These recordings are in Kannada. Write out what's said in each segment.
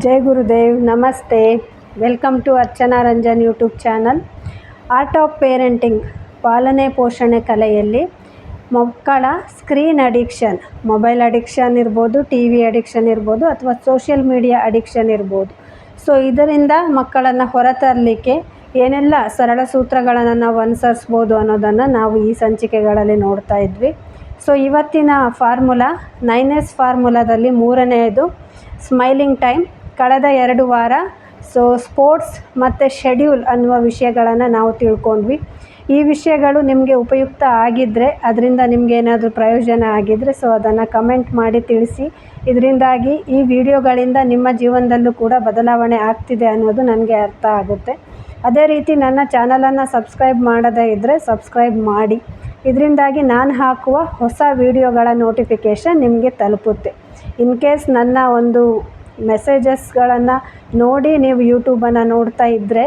जय गुरुदेव नमस्ते welcome to Archana Ranjan YouTube channel art of parenting पालने पोषणे कಲೆಯಲ್ಲಿ ಮಕ್ಕಳ ಸ್ಕ್ರೀನ್ ಅಡಿಕ್ಷನ್ ಮೊಬೈಲ್ ಅಡಿಕ್ಷನ್ ಇರ್ಬೋದು, ಟಿವಿ ಅಡಿಕ್ಷನ್ ಇರ್ಬೋದು, ಅಥವಾ ಸೋಷಿಯಲ್ ಮೀಡಿಯಾ ಅಡಿಕ್ಷನ್ ಇರ್ಬೋದು. ಸೊ ಇದರಿಂದ ಮಕ್ಕಳನ್ನು ಹೊರತರಲಿಕ್ಕೆ ಏನೆಲ್ಲ ಸರಳ ಸೂತ್ರಗಳನ್ನು ನಾವು ಅನುಸರಿಸ್ಬೋದು ಅನ್ನೋದನ್ನು ನಾವು ಈ ಸಂಚಿಕೆಗಳಲ್ಲಿ ನೋಡ್ತಾ ಇದ್ವಿ. ಸೊ ಇವತ್ತಿನ ಫಾರ್ಮುಲಾ 9S ಫಾರ್ಮುಲಾದಲ್ಲಿ ಮೂರನೆಯದು ಸ್ಮೈಲಿಂಗ್ ಟೈಮ್. ಕಳೆದ 2 ವಾರ ಸ್ಪೋರ್ಟ್ಸ್ ಮತ್ತು ಶೆಡ್ಯೂಲ್ ಅನ್ನುವ ವಿಷಯಗಳನ್ನು ನಾವು ತಿಳ್ಕೊಂಡ್ವಿ. ಈ ವಿಷಯಗಳು ನಿಮಗೆ ಉಪಯುಕ್ತ ಆಗಿದ್ದರೆ, ಅದರಿಂದ ನಿಮಗೆ ಏನಾದರೂ ಪ್ರಯೋಜನ ಆಗಿದ್ದರೆ ಅದನ್ನು ಕಮೆಂಟ್ ಮಾಡಿ ತಿಳಿಸಿ. ಇದರಿಂದಾಗಿ ಈ ವಿಡಿಯೋಗಳಿಂದ ನಿಮ್ಮ ಜೀವನದಲ್ಲೂ ಕೂಡ ಬದಲಾವಣೆ ಆಗ್ತಿದೆ ಅನ್ನೋದು ನನಗೆ ಅರ್ಥ ಆಗುತ್ತೆ. ಅದೇ ರೀತಿ ನನ್ನ ಚಾನಲನ್ನು ಸಬ್ಸ್ಕ್ರೈಬ್ ಮಾಡದೇ ಇದ್ದರೆ ಸಬ್ಸ್ಕ್ರೈಬ್ ಮಾಡಿ. ಇದರಿಂದಾಗಿ ನಾನು ಹಾಕುವ ಹೊಸ ವಿಡಿಯೋಗಳ ನೋಟಿಫಿಕೇಷನ್ ನಿಮಗೆ ತಲುಪುತ್ತೆ. ಇನ್ ಕೇಸ್ ನನ್ನ ಒಂದು ಮೆಸೇಜಸ್ಗಳನ್ನು ನೋಡಿ ನೀವು ಯೂಟ್ಯೂಬನ್ನು ನೋಡ್ತಾ ಇದ್ದರೆ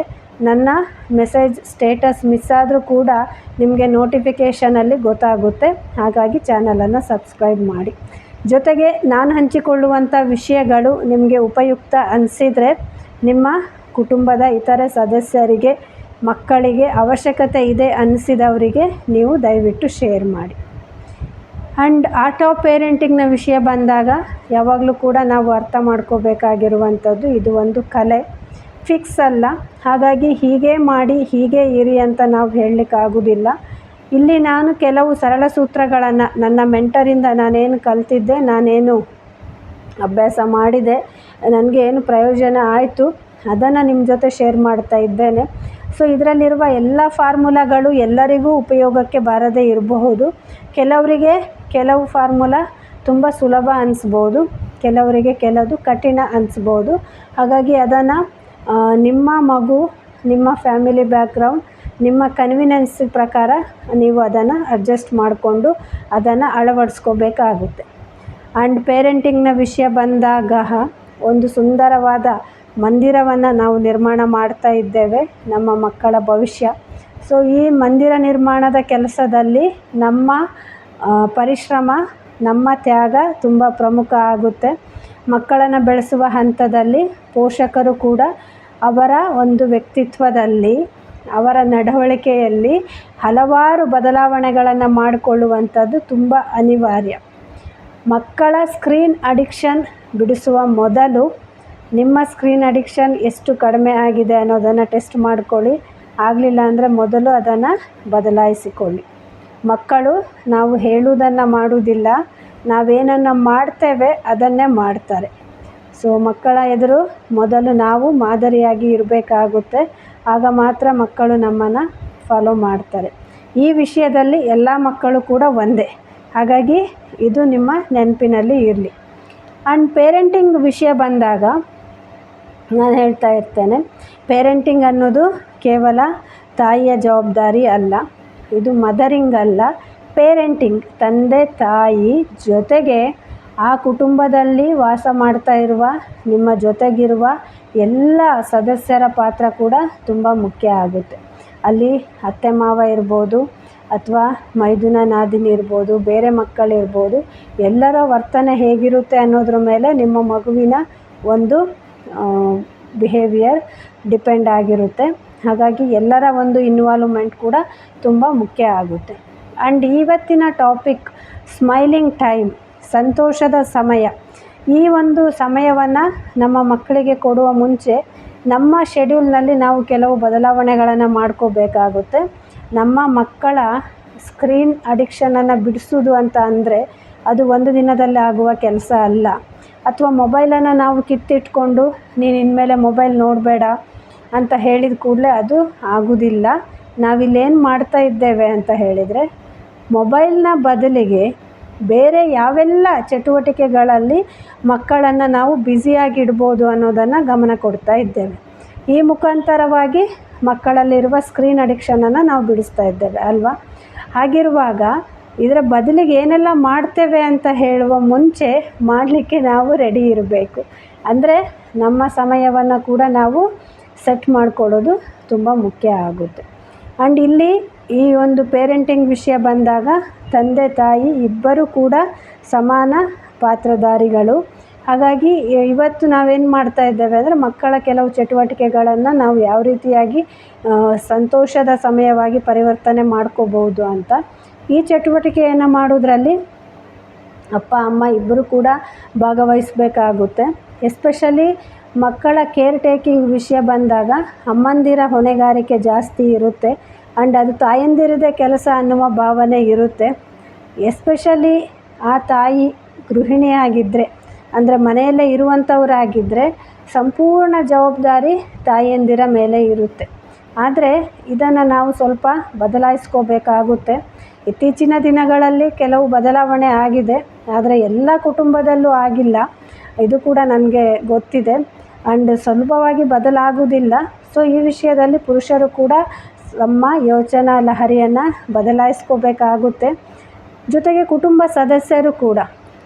ನನ್ನ ಮೆಸೇಜ್ ಸ್ಟೇಟಸ್ ಮಿಸ್ ಆದರೂ ಕೂಡ ನಿಮಗೆ ನೋಟಿಫಿಕೇಷನಲ್ಲಿ ಗೊತ್ತಾಗುತ್ತೆ. ಹಾಗಾಗಿ ಚಾನಲನ್ನು ಸಬ್ಸ್ಕ್ರೈಬ್ ಮಾಡಿ. ಜೊತೆಗೆ ನಾನು ಹಂಚಿಕೊಳ್ಳುವಂಥ ವಿಷಯಗಳು ನಿಮಗೆ ಉಪಯುಕ್ತ ಅನಿಸಿದರೆ ನಿಮ್ಮ ಕುಟುಂಬದ ಇತರೆ ಸದಸ್ಯರಿಗೆ, ಮಕ್ಕಳಿಗೆ ಅವಶ್ಯಕತೆ ಇದೆ ಅನಿಸಿದವರಿಗೆ ನೀವು ದಯವಿಟ್ಟು ಶೇರ್ ಮಾಡಿ. ಆ್ಯಂಡ್ ಆರ್ಟ್ ಆಫ್ ಪೇರೆಂಟಿಂಗ್ನ ವಿಷಯ ಬಂದಾಗ ಯಾವಾಗಲೂ ಕೂಡ ನಾವು ಅರ್ಥ ಮಾಡ್ಕೋಬೇಕಾಗಿರುವಂಥದ್ದು, ಇದು ಒಂದು ಕಲೆ, ಫಿಕ್ಸ್ ಅಲ್ಲ. ಹಾಗಾಗಿ ಹೀಗೆ ಮಾಡಿ ಹೀಗೆ ಇರಿ ಅಂತ ನಾವು ಹೇಳಲಿಕ್ಕಾಗೋದಿಲ್ಲ. ಇಲ್ಲಿ ನಾನು ಕೆಲವು ಸರಳ ಸೂತ್ರಗಳನ್ನು ನನ್ನ ಮೆಂಟರಿಂದ ನಾನೇನು ಕಲ್ತಿದ್ದೆ, ನಾನೇನು ಅಭ್ಯಾಸ ಮಾಡಿದೆ, ನನಗೆ ಏನು ಪ್ರಯೋಜನ ಆಯಿತು ಅದನ್ನು ನಿಮ್ಮ ಜೊತೆ ಶೇರ್ ಮಾಡ್ತಾ ಇದ್ದೇನೆ. ಸೊ ಇದರಲ್ಲಿರುವ ಎಲ್ಲ ಫಾರ್ಮುಲಾಗಳು ಎಲ್ಲರಿಗೂ ಉಪಯೋಗಕ್ಕೆ ಬಾರದೇ ಇರಬಹುದು. ಕೆಲವರಿಗೆ ಕೆಲವು ಫಾರ್ಮುಲಾ ತುಂಬ ಸುಲಭ ಅನಿಸ್ಬೋದು, ಕೆಲವರಿಗೆ ಕೆಲವು ಕಠಿಣ ಅನಿಸ್ಬೋದು. ಹಾಗಾಗಿ ಅದನ್ನು ನಿಮ್ಮ ಮಗು, ನಿಮ್ಮ ಫ್ಯಾಮಿಲಿ ಬ್ಯಾಕ್ಗ್ರೌಂಡ್, ನಿಮ್ಮ ಕನ್ವಿನೆನ್ಸ್ ಪ್ರಕಾರ ನೀವು ಅದನ್ನು ಅಡ್ಜಸ್ಟ್ ಮಾಡಿಕೊಂಡು ಅದನ್ನು ಅಳವಡಿಸ್ಕೋಬೇಕಾಗುತ್ತೆ. ಆ್ಯಂಡ್ ಪೇರೆಂಟಿಂಗ್ನ ವಿಷಯ ಬಂದಾಗ ಒಂದು ಸುಂದರವಾದ ಮಂದಿರವನ್ನು ನಾವು ನಿರ್ಮಾಣ ಮಾಡ್ತಾ ಇದ್ದೇವೆ, ನಮ್ಮ ಮಕ್ಕಳ ಭವಿಷ್ಯ. ಸೊ ಈ ಮಂದಿರ ನಿರ್ಮಾಣದ ಕೆಲಸದಲ್ಲಿ ನಮ್ಮ ಪರಿಶ್ರಮ, ನಮ್ಮ ತ್ಯಾಗ ತುಂಬ ಪ್ರಮುಖ ಆಗುತ್ತೆ. ಮಕ್ಕಳನ್ನು ಬೆಳೆಸುವ ಹಂತದಲ್ಲಿ ಪೋಷಕರು ಕೂಡ ಅವರ ಒಂದು ವ್ಯಕ್ತಿತ್ವದಲ್ಲಿ, ಅವರ ನಡವಳಿಕೆಯಲ್ಲಿ ಹಲವಾರು ಬದಲಾವಣೆಗಳನ್ನು ಮಾಡಿಕೊಳ್ಳುವಂಥದ್ದು ತುಂಬ ಅನಿವಾರ್ಯ. ಮಕ್ಕಳ ಸ್ಕ್ರೀನ್ ಅಡಿಕ್ಷನ್ ಬಿಡಿಸುವ ಮೊದಲು ನಿಮ್ಮ ಸ್ಕ್ರೀನ್ ಅಡಿಕ್ಷನ್ ಎಷ್ಟು ಕಡಿಮೆ ಆಗಿದೆ ಅನ್ನೋದನ್ನು ಟೆಸ್ಟ್ ಮಾಡ್ಕೊಳ್ಳಿ. ಆಗಲಿಲ್ಲ ಅಂದರೆ ಮೊದಲು ಅದನ್ನು ಬದಲಾಯಿಸಿಕೊಳ್ಳಿ. ಮಕ್ಕಳು ನಾವು ಹೇಳುವುದನ್ನು ಮಾಡುವುದಿಲ್ಲ, ನಾವೇನನ್ನು ಮಾಡ್ತೇವೆ ಅದನ್ನೇ ಮಾಡ್ತಾರೆ. ಸೊ ಮಕ್ಕಳ ಎದುರು ಮೊದಲು ನಾವು ಮಾದರಿಯಾಗಿ ಇರಬೇಕಾಗುತ್ತೆ. ಆಗ ಮಾತ್ರ ಮಕ್ಕಳು ನಮ್ಮನ್ನು ಫಾಲೋ ಮಾಡ್ತಾರೆ. ಈ ವಿಷಯದಲ್ಲಿ ಎಲ್ಲ ಮಕ್ಕಳು ಕೂಡ ಒಂದೇ. ಹಾಗಾಗಿ ಇದು ನಿಮ್ಮ ನೆನಪಿನಲ್ಲಿ ಇರಲಿ. ಆ್ಯಂಡ್ ಪೇರೆಂಟಿಂಗ್ ವಿಷಯ ಬಂದಾಗ ನಾನು ಹೇಳ್ತಾ ಇರ್ತೇನೆ, ಪೇರೆಂಟಿಂಗ್ ಅನ್ನೋದು ಕೇವಲ ತಾಯಿಯ ಜವಾಬ್ದಾರಿ ಅಲ್ಲ, ಇದು ಮದರಿಂಗ್ ಅಲ್ಲ, ಪೇರೆಂಟಿಂಗ್ ತಂದೆ ತಾಯಿ ಜೊತೆಗೆ ಆ ಕುಟುಂಬದಲ್ಲಿ ವಾಸ ಮಾಡ್ತಾ ಇರುವ ನಿಮ್ಮ ಜೊತೆಗಿರುವ ಎಲ್ಲ ಸದಸ್ಯರ ಪಾತ್ರ ಕೂಡ ತುಂಬ ಮುಖ್ಯ ಆಗುತ್ತೆ. ಅಲ್ಲಿ ಅತ್ತೆ ಮಾವ ಇರ್ಬೋದು, ಅಥವಾ ಮೈದುನ ನಾದಿನಿ ಇರ್ಬೋದು, ಬೇರೆ ಮಕ್ಕಳಿರ್ಬೋದು, ಎಲ್ಲರ ವರ್ತನೆ ಹೇಗಿರುತ್ತೆ ಅನ್ನೋದ್ರ ಮೇಲೆ ನಿಮ್ಮ ಮಗುವಿನ ಒಂದು ಬಿಹೇವಿಯರ್ ಡಿಪೆಂಡ್ ಆಗಿರುತ್ತೆ. ಹಾಗಾಗಿ ಎಲ್ಲರ ಒಂದು ಇನ್ವಾಲ್ವ್ಮೆಂಟ್ ಕೂಡ ತುಂಬ ಮುಖ್ಯ ಆಗುತ್ತೆ. ಆ್ಯಂಡ್ ಇವತ್ತಿನ ಟಾಪಿಕ್ ಸ್ಮೈಲಿಂಗ್ ಟೈಮ್, ಸಂತೋಷದ ಸಮಯ. ಈ ಒಂದು ಸಮಯವನ್ನು ನಮ್ಮ ಮಕ್ಕಳಿಗೆ ಕೊಡುವ ಮುಂಚೆ ನಮ್ಮ ಶೆಡ್ಯೂಲ್ನಲ್ಲಿ ನಾವು ಕೆಲವು ಬದಲಾವಣೆಗಳನ್ನು ಮಾಡ್ಕೋಬೇಕಾಗುತ್ತೆ. ನಮ್ಮ ಮಕ್ಕಳ ಸ್ಕ್ರೀನ್ ಅಡಿಕ್ಷನನ್ನು ಬಿಡಿಸೋದು ಅಂತ ಅಂದರೆ ಅದು ಒಂದು ದಿನದಲ್ಲಿ ಆಗುವ ಕೆಲಸ ಅಲ್ಲ. ಅಥವಾ ಮೊಬೈಲನ್ನು ನಾವು ಕಿತ್ತಿಟ್ಕೊಂಡು ನೀನು ಇನ್ಮೇಲೆ ಮೊಬೈಲ್ ನೋಡಬೇಡ ಅಂತ ಹೇಳಿದ ಕೂಡಲೇ ಅದು ಆಗೋದಿಲ್ಲ. ನಾವಿಲ್ಲೇನು ಮಾಡ್ತಾ ಇದ್ದೇವೆ ಅಂತ ಹೇಳಿದರೆ, ಮೊಬೈಲ್ನ ಬದಲಿಗೆ ಬೇರೆ ಯಾವೆಲ್ಲ ಚಟುವಟಿಕೆಗಳಲ್ಲಿ ಮಕ್ಕಳನ್ನು ನಾವು ಬ್ಯುಸಿಯಾಗಿಡ್ಬೋದು ಅನ್ನೋದನ್ನು ಗಮನ ಕೊಡ್ತಾ ಇದ್ದೇವೆ. ಈ ಮುಖಾಂತರವಾಗಿ ಮಕ್ಕಳಲ್ಲಿರುವ ಸ್ಕ್ರೀನ್ ಅಡಿಕ್ಷನನ್ನು ನಾವು ಬಿಡಿಸ್ತಾ ಇದ್ದೇವೆ ಅಲ್ವಾ? ಹಾಗಿರುವಾಗ ಇದರ ಬದಲಿಗೆ ಏನೆಲ್ಲ ಮಾಡ್ತೇವೆ ಅಂತ ಹೇಳುವ ಮುಂಚೆ ಮಾಡಲಿಕ್ಕೆ ನಾವು ರೆಡಿ ಇರಬೇಕು. ಅಂದರೆ ನಮ್ಮ ಸಮಯವನ್ನು ಕೂಡ ನಾವು ಸೆಟ್ ಮಾಡಿಕೊಳ್ಳೋದು ತುಂಬ ಮುಖ್ಯ ಆಗುತ್ತೆ. ಆ್ಯಂಡ್ ಇಲ್ಲಿ ಈ ಒಂದು ಪೇರೆಂಟಿಂಗ್ ವಿಷಯ ಬಂದಾಗ ತಂದೆ ತಾಯಿ ಇಬ್ಬರೂ ಕೂಡ ಸಮಾನ ಪಾತ್ರಧಾರಿಗಳು. ಹಾಗಾಗಿ ಇವತ್ತು ನಾವೇನು ಮಾಡ್ತಾ ಇದ್ದೇವೆ ಅಂದರೆ ಮಕ್ಕಳ ಕೆಲವು ಚಟುವಟಿಕೆಗಳನ್ನು ನಾವು ಯಾವ ರೀತಿಯಾಗಿ ಸಂತೋಷದ ಸಮಯವಾಗಿ ಪರಿವರ್ತನೆ ಮಾಡ್ಕೋಬೋದು ಅಂತ. ಈ ಚಟುವಟಿಕೆಯನ್ನು ಮಾಡೋದ್ರಲ್ಲಿ ಅಪ್ಪ ಅಮ್ಮ ಇಬ್ಬರು ಕೂಡ ಭಾಗವಹಿಸಬೇಕಾಗುತ್ತೆ. ಎಸ್ಪೆಷಲಿ ಮಕ್ಕಳ ಕೇರ್ ಟೇಕಿಂಗ್ ವಿಷಯ ಬಂದಾಗ ಅಮ್ಮಂದಿರ ಹೊಣೆಗಾರಿಕೆ ಜಾಸ್ತಿ ಇರುತ್ತೆ ಆ್ಯಂಡ್ ಅದು ತಾಯಂದಿರದೇ ಕೆಲಸ ಅನ್ನುವ ಭಾವನೆ ಇರುತ್ತೆ. ಎಸ್ಪೆಷಲಿ ಆ ತಾಯಿ ಗೃಹಿಣಿಯಾಗಿದ್ದರೆ, ಅಂದರೆ ಮನೆಯಲ್ಲೇ ಇರುವಂಥವರಾಗಿದ್ದರೆ ಸಂಪೂರ್ಣ ಜವಾಬ್ದಾರಿ ತಾಯಂದಿರ ಮೇಲೆ ಇರುತ್ತೆ. ಆದರೆ ಇದನ್ನು ನಾವು ಸ್ವಲ್ಪ ಬದಲಾಯಿಸ್ಕೋಬೇಕಾಗುತ್ತೆ. ಇತ್ತೀಚಿನ ದಿನಗಳಲ್ಲಿ ಕೆಲವು ಬದಲಾವಣೆ ಆಗಿದೆ, ಆದರೆ ಎಲ್ಲ ಕುಟುಂಬದಲ್ಲೂ ಆಗಿಲ್ಲ, ಇದು ಕೂಡ ನನಗೆ ಗೊತ್ತಿದೆ. ಆ್ಯಂಡ್ ಸುಲಭವಾಗಿ ಬದಲಾಗುವುದಿಲ್ಲ. ಸೊ ಈ ವಿಷಯದಲ್ಲಿ ಪುರುಷರು ಕೂಡ ತಮ್ಮ ಯೋಚನಾ ಲಹರಿಯನ್ನು ಬದಲಾಯಿಸ್ಕೋಬೇಕಾಗುತ್ತೆ. ಜೊತೆಗೆ ಕುಟುಂಬ ಸದಸ್ಯರು ಕೂಡ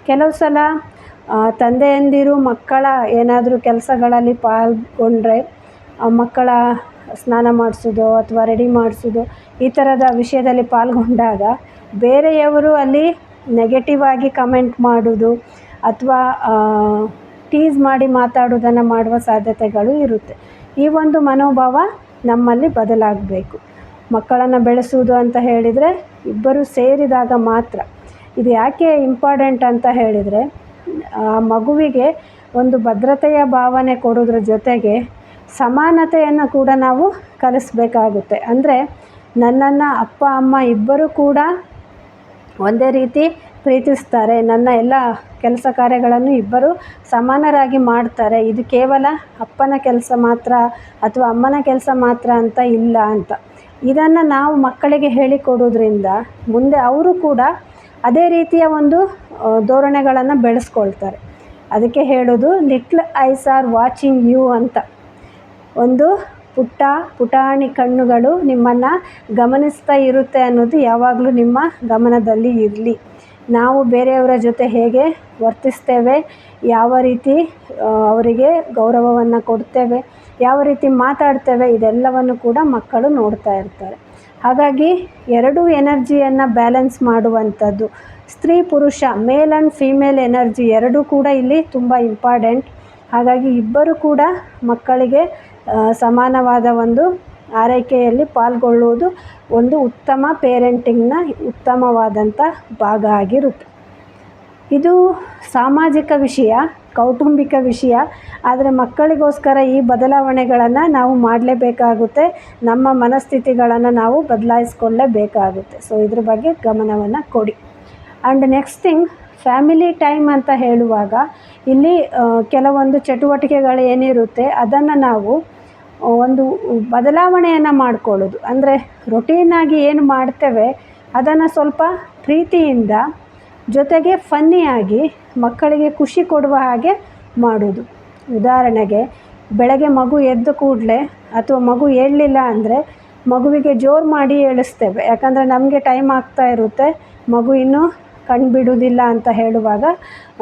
ಕೆಲವು ಸಲ ತಂದೆಯಂದಿರು ಮಕ್ಕಳ ಏನಾದರೂ ಕೆಲಸಗಳಲ್ಲಿ ಪಾಲ್ಗೊಂಡ್ರೆ, ಮಕ್ಕಳ ಸ್ನಾನ ಮಾಡಿಸೋದು ಅಥವಾ ರೆಡಿ ಮಾಡಿಸೋದು ಈ ಥರದ ವಿಷಯದಲ್ಲಿ ಪಾಲ್ಗೊಂಡಾಗ ಬೇರೆಯವರು ಅಲ್ಲಿ ನೆಗೆಟಿವ್ ಆಗಿ ಕಮೆಂಟ್ ಮಾಡೋದು ಅಥವಾ ಟೀಸ್ ಮಾಡಿ ಮಾತಾಡೋದನ್ನು ಮಾಡುವ ಸಾಧ್ಯತೆಗಳು ಇರುತ್ತೆ. ಈ ಒಂದು ಮನೋಭಾವ ನಮ್ಮಲ್ಲಿ ಬದಲಾಗಬೇಕು. ಮಕ್ಕಳನ್ನು ಬೆಳೆಸುವುದು ಅಂತ ಹೇಳಿದರೆ ಇಬ್ಬರು ಸೇರಿದಾಗ ಮಾತ್ರ. ಇದು ಯಾಕೆ ಇಂಪಾರ್ಟೆಂಟ್ ಅಂತ ಹೇಳಿದರೆ, ಆ ಮಗುವಿಗೆ ಒಂದು ಭದ್ರತೆಯ ಭಾವನೆ ಕೊಡೋದ್ರ ಜೊತೆಗೆ ಸಮಾನತೆಯನ್ನು ಕೂಡ ನಾವು ಕಲಿಸ್ಬೇಕಾಗುತ್ತೆ. ಅಂದರೆ ನನ್ನನ್ನು ಅಪ್ಪ ಅಮ್ಮ ಇಬ್ಬರು ಕೂಡ ಒಂದೇ ರೀತಿ ಪ್ರೀತಿಸ್ತಾರೆ, ನನ್ನ ಎಲ್ಲ ಕೆಲಸ ಕಾರ್ಯಗಳನ್ನು ಇಬ್ಬರು ಸಮಾನರಾಗಿ ಮಾಡ್ತಾರೆ, ಇದು ಕೇವಲ ಅಪ್ಪನ ಕೆಲಸ ಮಾತ್ರ ಅಥವಾ ಅಮ್ಮನ ಕೆಲಸ ಮಾತ್ರ ಅಂತ ಇಲ್ಲ ಅಂತ. ಇದನ್ನು ನಾವು ಮಕ್ಕಳಿಗೆ ಹೇಳಿಕೊಡೋದ್ರಿಂದ ಮುಂದೆ ಅವರು ಕೂಡ ಅದೇ ರೀತಿಯ ಒಂದು ಧೋರಣೆಗಳನ್ನು ಬೆಳೆಸ್ಕೊಳ್ತಾರೆ. ಅದಕ್ಕೆ ಹೇಳೋದು little eyes are watching you ಅಂತ. ಒಂದು ಪುಟಾಣಿ ಕಣ್ಣುಗಳು ನಿಮ್ಮನ್ನು ಗಮನಿಸ್ತಾ ಇರುತ್ತೆ ಅನ್ನೋದು ಯಾವಾಗಲೂ ನಿಮ್ಮ ಗಮನದಲ್ಲಿ ಇರಲಿ. ನಾವು ಬೇರೆಯವರ ಜೊತೆ ಹೇಗೆ ವರ್ತಿಸ್ತೇವೆ, ಯಾವ ರೀತಿ ಅವರಿಗೆ ಗೌರವವನ್ನು ಕೊಡ್ತೇವೆ, ಯಾವ ರೀತಿ ಮಾತಾಡ್ತೇವೆ, ಇದೆಲ್ಲವನ್ನು ಕೂಡ ಮಕ್ಕಳು ನೋಡ್ತಾ ಇರ್ತಾರೆ. ಹಾಗಾಗಿ ಎರಡೂ ಎನರ್ಜಿಯನ್ನು ಬ್ಯಾಲೆನ್ಸ್ ಮಾಡುವಂಥದ್ದು, ಸ್ತ್ರೀ ಪುರುಷ ಮೇಲ್ ಆ್ಯಂಡ್ ಫೀಮೇಲ್ ಎನರ್ಜಿ ಎರಡೂ ಕೂಡ ಇಲ್ಲಿ ತುಂಬ ಇಂಪಾರ್ಟೆಂಟ್. ಹಾಗಾಗಿ ಇಬ್ಬರು ಕೂಡ ಮಕ್ಕಳಿಗೆ ಸಮಾನವಾದ ಒಂದು ಆರೈಕೆಯಲ್ಲಿ ಪಾಲ್ಗೊಳ್ಳುವುದು ಒಂದು ಉತ್ತಮ ಪೇರೆಂಟಿಂಗ್ನ ಉತ್ತಮವಾದಂಥ ಭಾಗ ಆಗಿರುತ್ತೆ. ಇದು ಸಾಮಾಜಿಕ ವಿಷಯ, ಕೌಟುಂಬಿಕ ವಿಷಯ. ಆದರೆ ಮಕ್ಕಳಿಗೋಸ್ಕರ ಈ ಬದಲಾವಣೆಗಳನ್ನು ನಾವು ಮಾಡಲೇಬೇಕಾಗುತ್ತೆ. ನಮ್ಮ ಮನಸ್ಥಿತಿಗಳನ್ನು ನಾವು ಬದಲಾಯಿಸ್ಕೊಳ್ಳೇಬೇಕಾಗುತ್ತೆ. ಸೊ ಇದ್ರ ಬಗ್ಗೆ ಗಮನವನ್ನು ಕೊಡಿ. And next thing, family time ಅಂತ ಹೇಳುವಾಗ ಇಲ್ಲಿ ಕೆಲವೊಂದು ಚಟುವಟಿಕೆಗಳು ಏನಿರುತ್ತೆ ಅದನ್ನು ನಾವು ಒಂದು ಬದಲಾವಣೆಯನ್ನು ಮಾಡಿಕೊಳ್ಳೋದು. ಅಂದರೆ ರೊಟೀನಾಗಿ ಏನು ಮಾಡ್ತೇವೆ ಅದನ್ನು ಸ್ವಲ್ಪ ಪ್ರೀತಿಯಿಂದ ಜೊತೆಗೆ ಫನ್ನಿಯಾಗಿ ಮಕ್ಕಳಿಗೆ ಖುಷಿ ಕೊಡುವ ಹಾಗೆ ಮಾಡೋದು. ಉದಾಹರಣೆಗೆ ಬೆಳಗ್ಗೆ ಮಗು ಎದ್ದ ಕೂಡಲೇ ಅಥವಾ ಮಗು ಏಳಲಿಲ್ಲ ಅಂದರೆ ಮಗುವಿಗೆ ಜೋರು ಮಾಡಿ ಏಳಿಸ್ತೇವೆ. ಯಾಕಂದರೆ ನಮಗೆ ಟೈಮ್ ಆಗ್ತಾ ಇರುತ್ತೆ, ಮಗು ಇನ್ನೂ ಕಣ್ಣು ಬಿಡೋದಿಲ್ಲ ಅಂತ ಹೇಳುವಾಗ,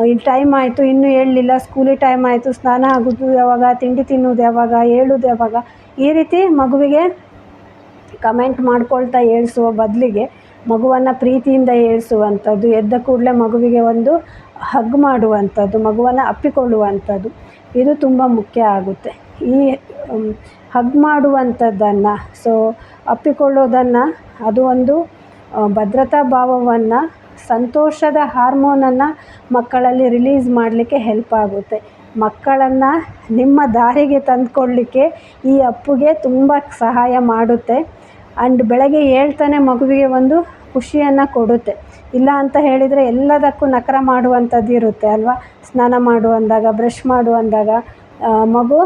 ಈ ಟೈಮ್ ಆಯಿತು ಇನ್ನೂ ಏಳಲಿಲ್ಲ, ಸ್ಕೂಲಿಗೆ ಟೈಮ್ ಆಯಿತು, ಸ್ನಾನ ಆಗೋದು ಯಾವಾಗ, ತಿಂಡಿ ತಿನ್ನೋದು ಯಾವಾಗ, ಏಳೋದು ಯಾವಾಗ, ಈ ರೀತಿ ಮಗುವಿಗೆ ಕಮೆಂಟ್ ಮಾಡ್ಕೊಳ್ತಾ ಏಳಿಸುವ ಬದಲಿಗೆ ಮಗುವನ್ನು ಪ್ರೀತಿಯಿಂದ ಏಳಿಸುವಂಥದ್ದು, ಎದ್ದ ಕೂಡಲೇ ಮಗುವಿಗೆ ಒಂದು ಹಗ್ ಮಾಡುವಂಥದ್ದು, ಮಗುವನ್ನು ಅಪ್ಪಿಕೊಳ್ಳುವಂಥದ್ದು, ಇದು ತುಂಬ ಮುಖ್ಯ ಆಗುತ್ತೆ. ಈ ಹಗ್ ಮಾಡುವಂಥದ್ದನ್ನು, ಸೊ ಅಪ್ಪಿಕೊಳ್ಳೋದನ್ನು, ಅದು ಒಂದು ಭದ್ರತಾ ಭಾವವನ್ನು, ಸಂತೋಷದ ಹಾರ್ಮೋನನ್ನು ಮಕ್ಕಳಲ್ಲಿ ರಿಲೀಸ್ ಮಾಡಲಿಕ್ಕೆ ಹೆಲ್ಪ್ ಆಗುತ್ತೆ. ಮಕ್ಕಳನ್ನು ನಿಮ್ಮ ದಾರಿಗೆ ತಂದುಕೊಳ್ಳಲಿಕ್ಕೆ ಈ ಅಪ್ಪುಗೆ ತುಂಬ ಸಹಾಯ ಮಾಡುತ್ತೆ. ಆ್ಯಂಡ್ ಬೆಳಗ್ಗೆ ಹೇಳ್ತಾನೆ ಮಗುವಿಗೆ ಒಂದು ಖುಷಿಯನ್ನು ಕೊಡುತ್ತೆ. ಇಲ್ಲ ಅಂತ ಹೇಳಿದರೆ ಎಲ್ಲದಕ್ಕೂ ನಖರ ಮಾಡುವಂಥದ್ದು ಇರುತ್ತೆ ಅಲ್ವಾ. ಸ್ನಾನ ಮಾಡುವಂದಾಗ, ಬ್ರಷ್ ಮಾಡುವಂದಾಗ ಮಗು